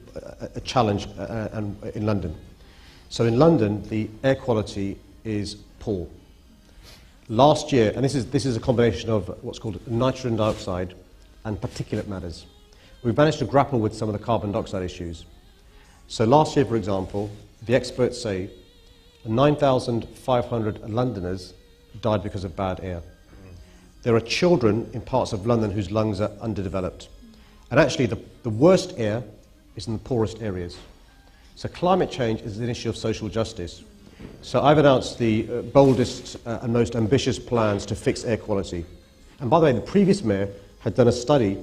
a challenge in London. So in London, the air quality is poor. Last year, and this is a combination of what's called nitrogen dioxide and particulate matters. We've managed to grapple with some of the carbon dioxide issues. So last year, for example, the experts say 9,500 Londoners died because of bad air. There are children in parts of London whose lungs are underdeveloped. And actually, the worst air is in the poorest areas. So climate change is an issue of social justice. So I've announced the boldest and most ambitious plans to fix air quality. And by the way, the previous mayor had done a study,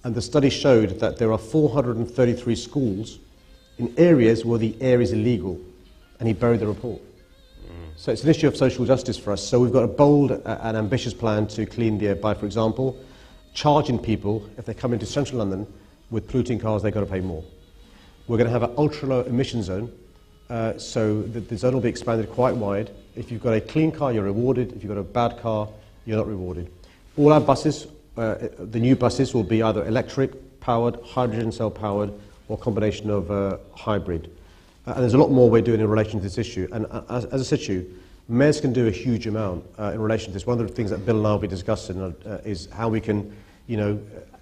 and the study showed that there are 433 schools in areas where the air is illegal, and he buried the report. So it's an issue of social justice for us. So we've got a bold and ambitious plan to clean the air by, for example, charging people, if they come into central London with polluting cars, they've got to pay more. We're going to have an ultra-low emission zone, so the zone will be expanded quite wide. If you've got a clean car, you're rewarded. If you've got a bad car, you're not rewarded. All our buses, the new buses, will be either electric-powered, hydrogen cell-powered, or combination of hybrid. And there's a lot more we're doing in relation to this issue. And as I said to you, mayors can do a huge amount in relation to this. One of the things that Bill and I will be discussing is how we can,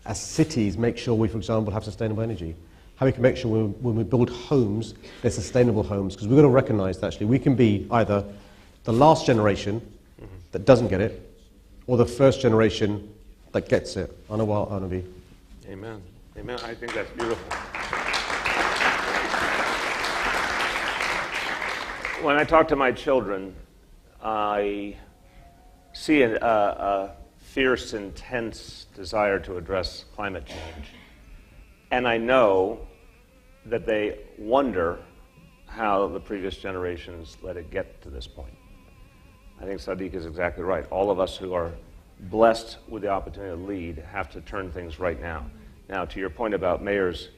as cities, make sure we, for example, have sustainable energy. How we can make sure when we build homes, they're sustainable homes. Because we've got to recognise that actually we can be either the last generation that doesn't get it, or the first generation that gets it. Anawar Anabi. Amen. Amen. I think that's beautiful. When I talk to my children, I see a fierce, intense desire to address climate change. And I know that they wonder how the previous generations let it get to this point. I think Sadiq is exactly right. All of us who are blessed with the opportunity to lead have to turn things right now. Now, to your point about mayors,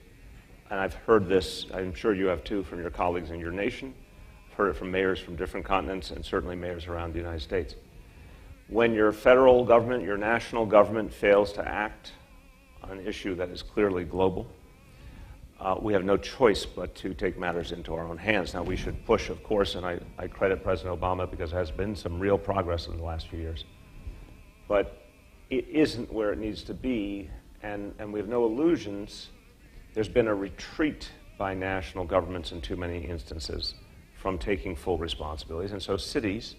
and I've heard this, I'm sure you have too, from your colleagues in your nation. I've heard it from mayors from different continents and certainly mayors around the United States. When your federal government, your national government fails to act on an issue that is clearly global, we have no choice but to take matters into our own hands. Now, we should push, of course, and I credit President Obama because there has been some real progress in the last few years. But it isn't where it needs to be, and we have no illusions. There's been a retreat by national governments in too many instances from taking full responsibilities. And so cities,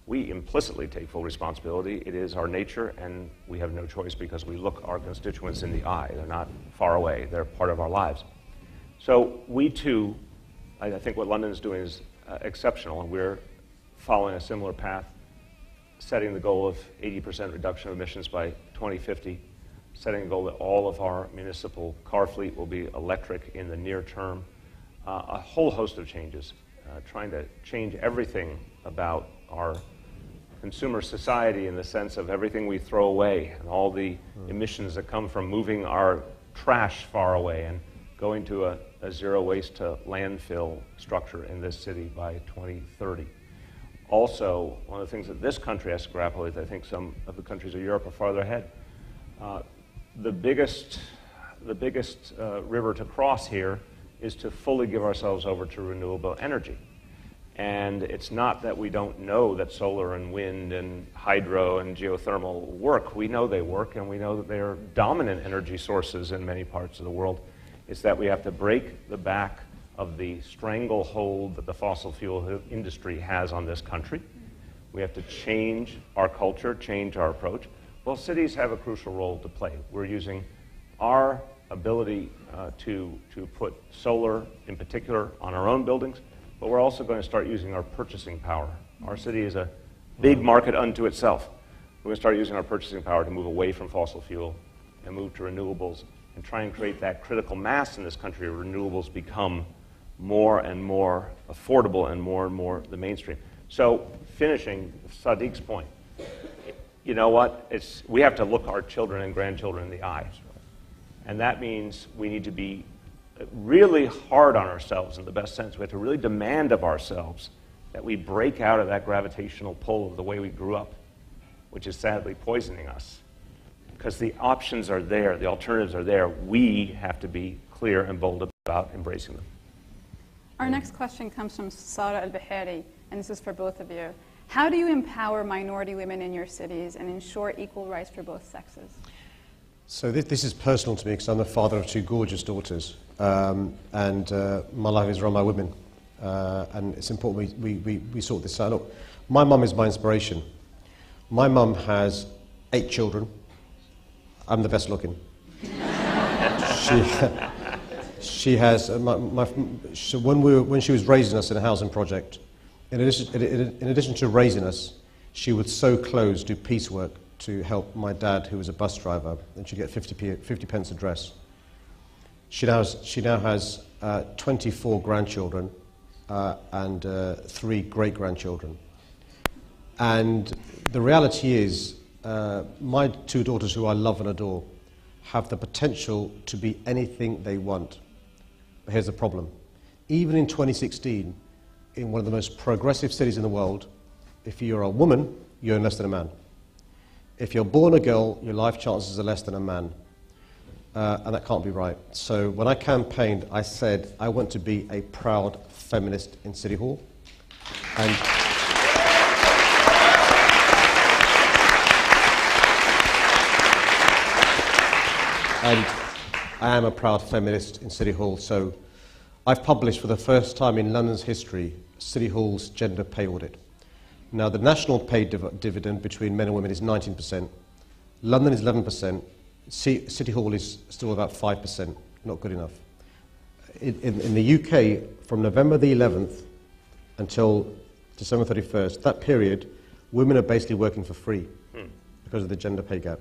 we implicitly take full responsibility. It is our nature, and we have no choice because we look our constituents in the eye. They're not far away. They're part of our lives. So we too, I think what London is doing is exceptional, and we're following a similar path, setting the goal of 80% reduction of emissions by 2050, setting a goal that all of our municipal car fleet will be electric in the near term, a whole host of changes, trying to change everything about our consumer society in the sense of everything we throw away and all the emissions that come from moving our trash far away and going to a zero waste to landfill structure in this city by 2030. Also, one of the things that this country has to grapple with, I think some of the countries of Europe are farther ahead. The biggest river to cross here is to fully give ourselves over to renewable energy. And it's not that we don't know that solar and wind and hydro and geothermal work. We know they work, and we know that they are dominant energy sources in many parts of the world. It's that we have to break the back of the stranglehold that the fossil fuel industry has on this country. We have to change our culture, change our approach. Well, cities have a crucial role to play. We're using our ability to put solar, in particular, on our own buildings, but we're also going to start using our purchasing power. Our city is a big market unto itself. We're going to start using our purchasing power to move away from fossil fuel and move to renewables and try and create that critical mass in this country where renewables become more and more affordable and more the mainstream. So, finishing Sadiq's point, you know what? We have to look our children and grandchildren in the eye. And that means we need to be really hard on ourselves in the best sense. We have to really demand of ourselves that we break out of that gravitational pull of the way we grew up, which is sadly poisoning us. Because the options are there, the alternatives are there. We have to be clear and bold about embracing them. Our next question comes from Sara Al-Bahari, and this is for both of you. How do you empower minority women in your cities and ensure equal rights for both sexes? So this is personal to me because I'm the father of two gorgeous daughters, and my life is run by women, and it's important we sort this out. Look, my mum is my inspiration. My mum has 8 children. I'm the best looking. She has so when she was raising us in a housing project, in addition to raising us, she would sew clothes, do piecework to help my dad, who was a bus driver, and she'd get 50 pence a dress. She now has 24 grandchildren and 3 great-grandchildren. And the reality is, my 2 daughters, who I love and adore, have the potential to be anything they want. But here's the problem. Even in 2016, in one of the most progressive cities in the world, if you're a woman, you earn less than a man. If you're born a girl, your life chances are less than a man. And that can't be right. So when I campaigned, I said I want to be a proud feminist in City Hall. And I am a proud feminist in City Hall. So I've published for the first time in London's history City Hall's gender pay audit. Now, the national pay dividend between men and women is 19%. London is 11%. City Hall is still about 5%, not good enough. In the UK, from November the 11th until December 31st, that period, women are basically working for free. because of the gender pay gap.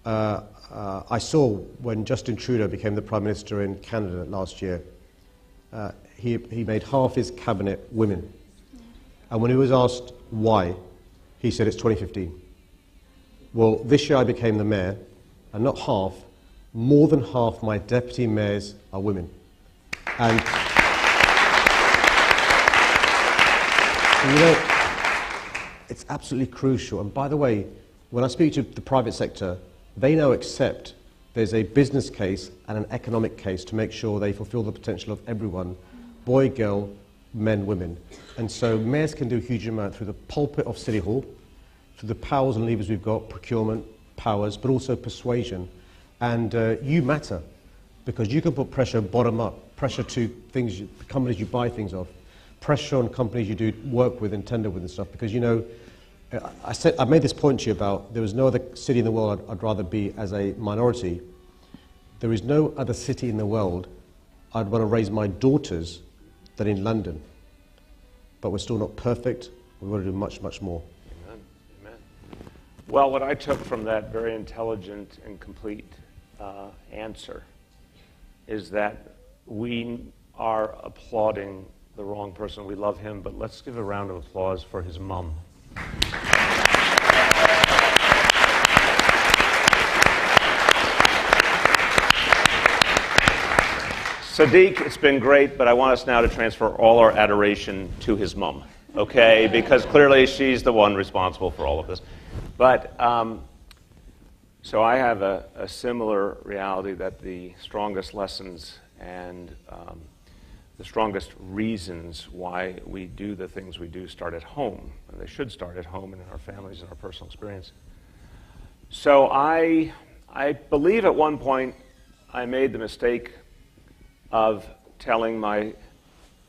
I saw when Justin Trudeau became the Prime Minister in Canada last year, he made half his cabinet women. And when he was asked why, he said it's 2015. Well, this year I became the mayor, and not half, more than half my deputy mayors are women. And you know, it's absolutely crucial. And by the way, when I speak to the private sector, they now accept there's a business case and an economic case to make sure they fulfill the potential of everyone, boy, girl, men, women. And so mayors can do a huge amount through the pulpit of City Hall, through the powers and levers we've got, procurement, powers, but also persuasion. And you matter, because you can put pressure bottom up, pressure to things, companies you buy things off, pressure on companies you do work with and tender with and stuff, because you know, I made this point to you about there was no other city in the world I'd rather be as a minority. There is no other city in the world I'd want to raise my daughters than in London. But we're still not perfect. We want to do much, much more. Amen. Amen. Well, what I took from that very intelligent and complete answer is that we are applauding the wrong person. We love him, but let's give a round of applause for his mom. Sadiq, it's been great, but I want us now to transfer all our adoration to his mom, okay? Because clearly she's the one responsible for all of this. But, so I have a similar reality that the strongest lessons and the strongest reasons why we do the things we do start at home, and they should start at home and in our families and our personal experience. So I believe at one point I made the mistake of telling my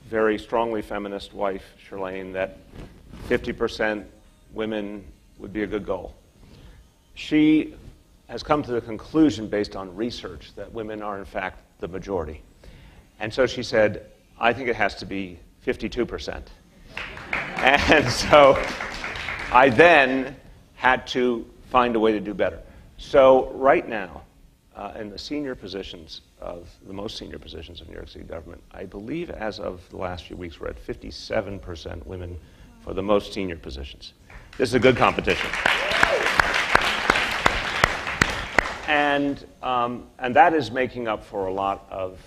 very strongly feminist wife, Shirlane, that 50% women would be a good goal. She has come to the conclusion, based on research, that women are in fact the majority. And so she said, I think it has to be 52%. And so I then had to find a way to do better. So right now, in the senior positions of the most senior positions of New York City government, I believe as of the last few weeks, we're at 57% women for the most senior positions. This is a good competition. And that is making up for a lot of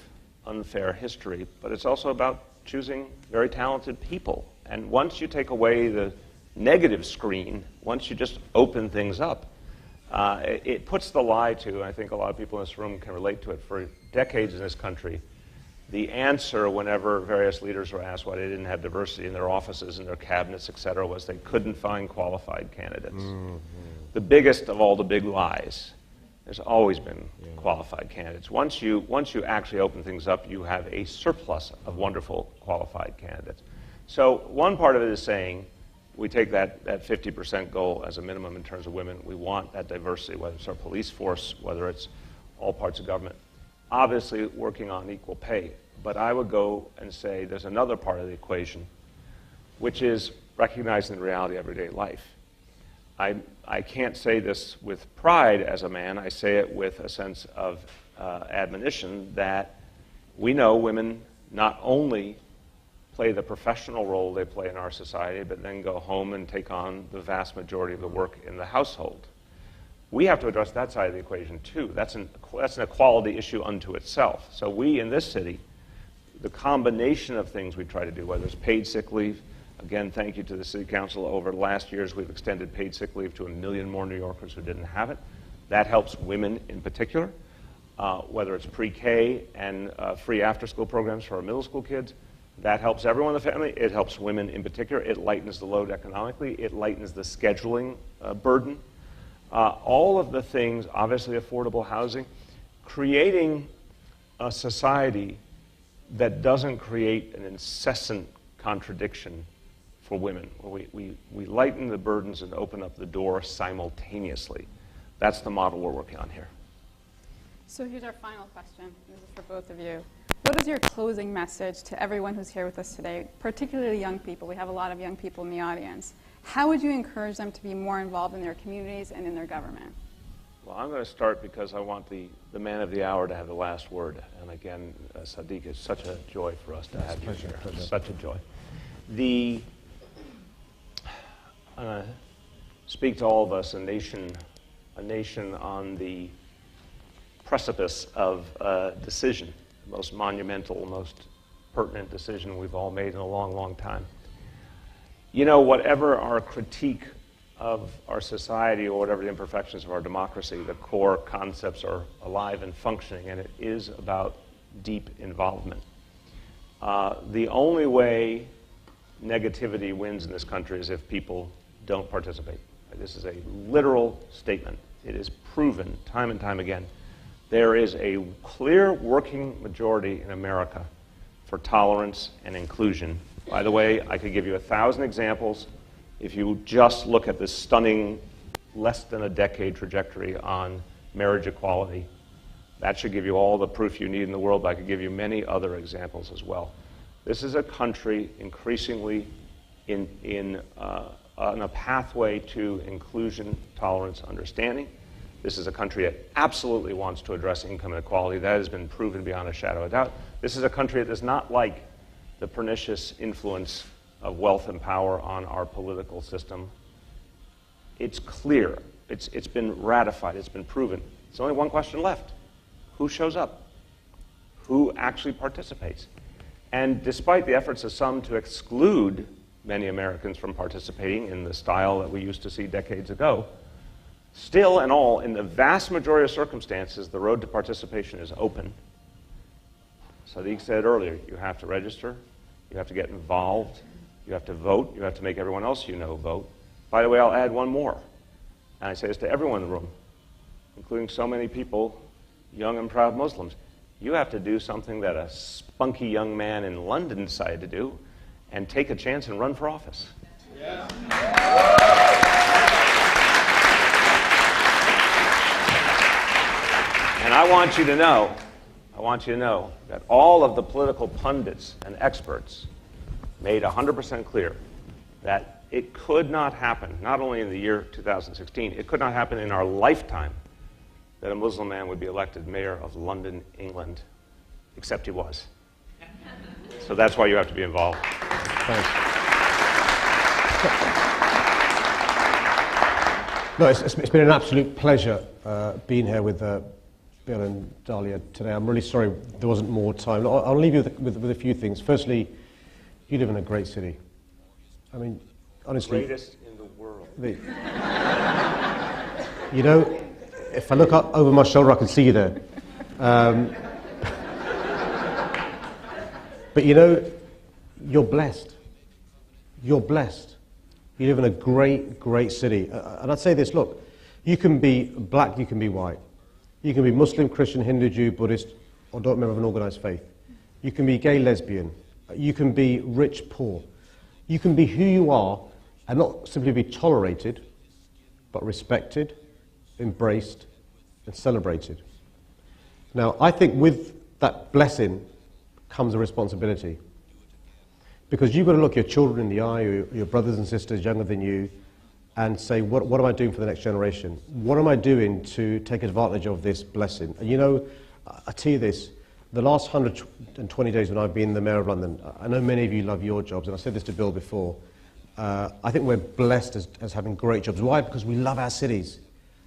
unfair history, but it's also about choosing very talented people. And once you take away the negative screen, once you just open things up, it puts the lie to, I think a lot of people in this room can relate to it, for decades in this country, the answer whenever various leaders were asked why they didn't have diversity in their offices, in their cabinets, et cetera, was they couldn't find qualified candidates. Mm-hmm. The biggest of all the big lies, there's always been qualified candidates. Once you actually open things up, you have a surplus of wonderful qualified candidates. So one part of it is saying, we take that 50% goal as a minimum in terms of women. We want that diversity, whether it's our police force, whether it's all parts of government. Obviously, working on equal pay. But I would go and say there's another part of the equation, which is recognizing the reality of everyday life. I can't say this with pride as a man. I say it with a sense of admonition that we know women not only play the professional role they play in our society, but then go home and take on the vast majority of the work in the household. We have to address that side of the equation too. That's an equality issue unto itself. So we in this city, the combination of things we try to do, whether it's paid sick leave, again, thank you to the City Council. Over the last years, we've extended paid sick leave to 1 million more New Yorkers who didn't have it. That helps women in particular, whether it's pre-K and free after-school programs for our middle school kids. That helps everyone in the family. It helps women in particular. It lightens the load economically. It lightens the scheduling burden. All of the things, obviously affordable housing, creating a society that doesn't create an incessant contradiction for women. We lighten the burdens and open up the door simultaneously. That's the model we're working on here. So here's our final question. This is for both of you. What is your closing message to everyone who's here with us today, particularly young people? We have a lot of young people in the audience. how would you encourage them to be more involved in their communities and in their government? Well, I'm going to start because I want the man of the hour to have the last word. And again, Sadiq, it's such a joy for us to have you here. Pleasure. Such a joy. I'm going to speak to all of us, a nation on the precipice of a decision, the most monumental, most pertinent decision we've all made in a long, long time. You know, whatever our critique of our society or whatever the imperfections of our democracy, the core concepts are alive and functioning, and it is about deep involvement. The only way negativity wins in this country is if people don't participate. This is a literal statement. It is proven time and time again. There is a clear working majority in America for tolerance and inclusion. By the way, I could give you 1,000 examples. If you just look at this stunning, less than a decade trajectory on marriage equality, that should give you all the proof you need in the world, but I could give you many other examples as well. This is a country increasingly on a pathway to inclusion, tolerance, understanding. This is a country that absolutely wants to address income inequality. That has been proven beyond a shadow of doubt. This is a country that does not like the pernicious influence of wealth and power on our political system. It's clear. It's been ratified. It's been proven. There's only one question left. Who shows up? Who actually participates? And despite the efforts of some to exclude many Americans from participating in the style that we used to see decades ago, still and all, in the vast majority of circumstances, the road to participation is open. Sadiq said earlier, you have to register, you have to get involved, you have to vote, you have to make everyone else you know vote. By the way, I'll add one more, and I say this to everyone in the room, including so many people, young and proud Muslims. You have to do something that a spunky young man in London decided to do, and take a chance and run for office. Yeah. And I want you to know that all of the political pundits and experts made 100% clear that it could not happen, not only in the year 2016, it could not happen in our lifetime that a Muslim man would be elected mayor of London, England, except he was. So that's why you have to be involved. Thanks. No, it's been an absolute pleasure being here with Bill and Dalia today. I'm really sorry there wasn't more time. I'll leave you with a few things. Firstly, you live in a great city. I mean, honestly... Greatest in the world. You know, if I look up over my shoulder, I can see you there. But you know, you're blessed. You're blessed. You live in a great, great city. And I'd say this, look, you can be black, you can be white. You can be Muslim, Christian, Hindu, Jew, Buddhist, or don't member of an organized faith. You can be gay, lesbian. You can be rich, poor. You can be who you are and not simply be tolerated, but respected, embraced, and celebrated. Now, I think with that blessing comes a responsibility. Because you've got to look your children in the eye, or your brothers and sisters younger than you, and say, what am I doing for the next generation? What am I doing to take advantage of this blessing? And you know, I tell you this, the last 120 days when I've been the Mayor of London, I know many of you love your jobs, and I said this to Bill before, I think we're blessed as having great jobs. Why? Because we love our cities.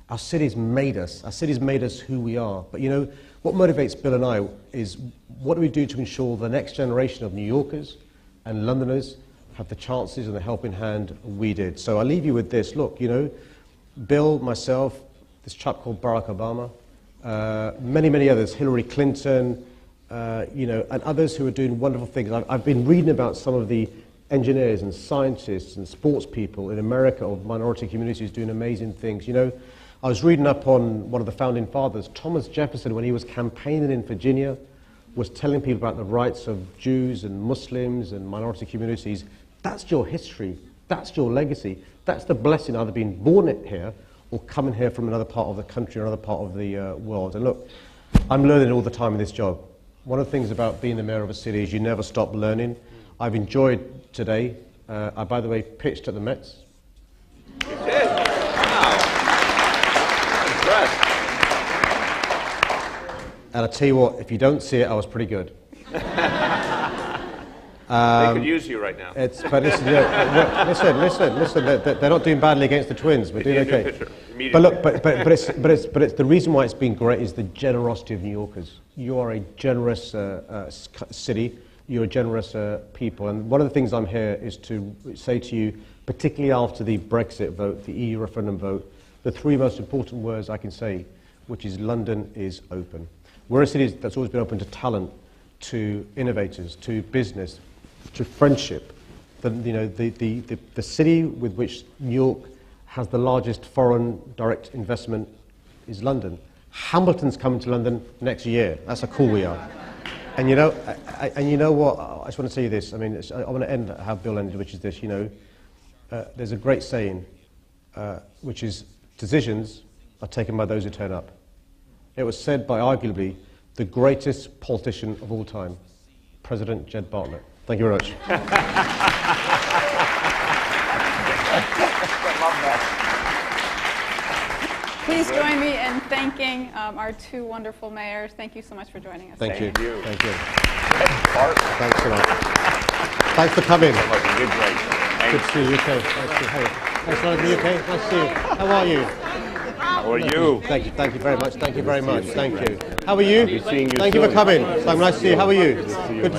Our cities made us. Our cities made us who we are. But you know, what motivates Bill and I is what do we do to ensure the next generation of New Yorkers and Londoners have the chances and the helping hand we did. So I'll leave you with this. Look, you know, Bill, myself, this chap called Barack Obama, many, many others, Hillary Clinton, you know, and others who are doing wonderful things. I've been reading about some of the engineers and scientists and sports people in America of minority communities doing amazing things. You know, I was reading up on one of the founding fathers, Thomas Jefferson, when he was campaigning in Virginia, was telling people about the rights of Jews and Muslims and minority communities. That's your history. That's your legacy. That's the blessing, either being born here or coming here from another part of the country or another part of the world. And look, I'm learning all the time in this job. One of the things about being the mayor of a city is you never stop learning. I've enjoyed today. I, by the way, pitched at the Mets. And I tell you what, if you don't see it, I was pretty good. They could use you right now. But listen, listen. They're not doing badly against the Twins. We're doing okay. But look, but it's the reason why it's been great is the generosity of New Yorkers. You are a generous city. You're a generous people. And one of the things I'm here is to say to you, particularly after the Brexit vote, the EU referendum vote, the three most important words I can say, which is London is open. We're a city that's always been open to talent, to innovators, to business, to friendship. The city with which New York has the largest foreign direct investment is London. Hamilton's coming to London next year. That's how cool we are. And you know what? I just want to tell you this. I mean, I want to end how Bill ended, which is this. There's a great saying, which is decisions are taken by those who turn up. It was said by arguably the greatest politician of all time, President Jed Bartlett. Thank you very much. Please join me in thanking our two wonderful mayors. Thank you so much for joining us. Thank you. Thank you. Thanks a lot. Thanks for coming. Good to see you. Okay. Thanks a lot. You okay? Nice to see you. How are you? How are you? Thank you very much. Thank you very much. Thank you. How are you? Seeing you Thank you for coming. So nice to see you. How are you? Good to see you.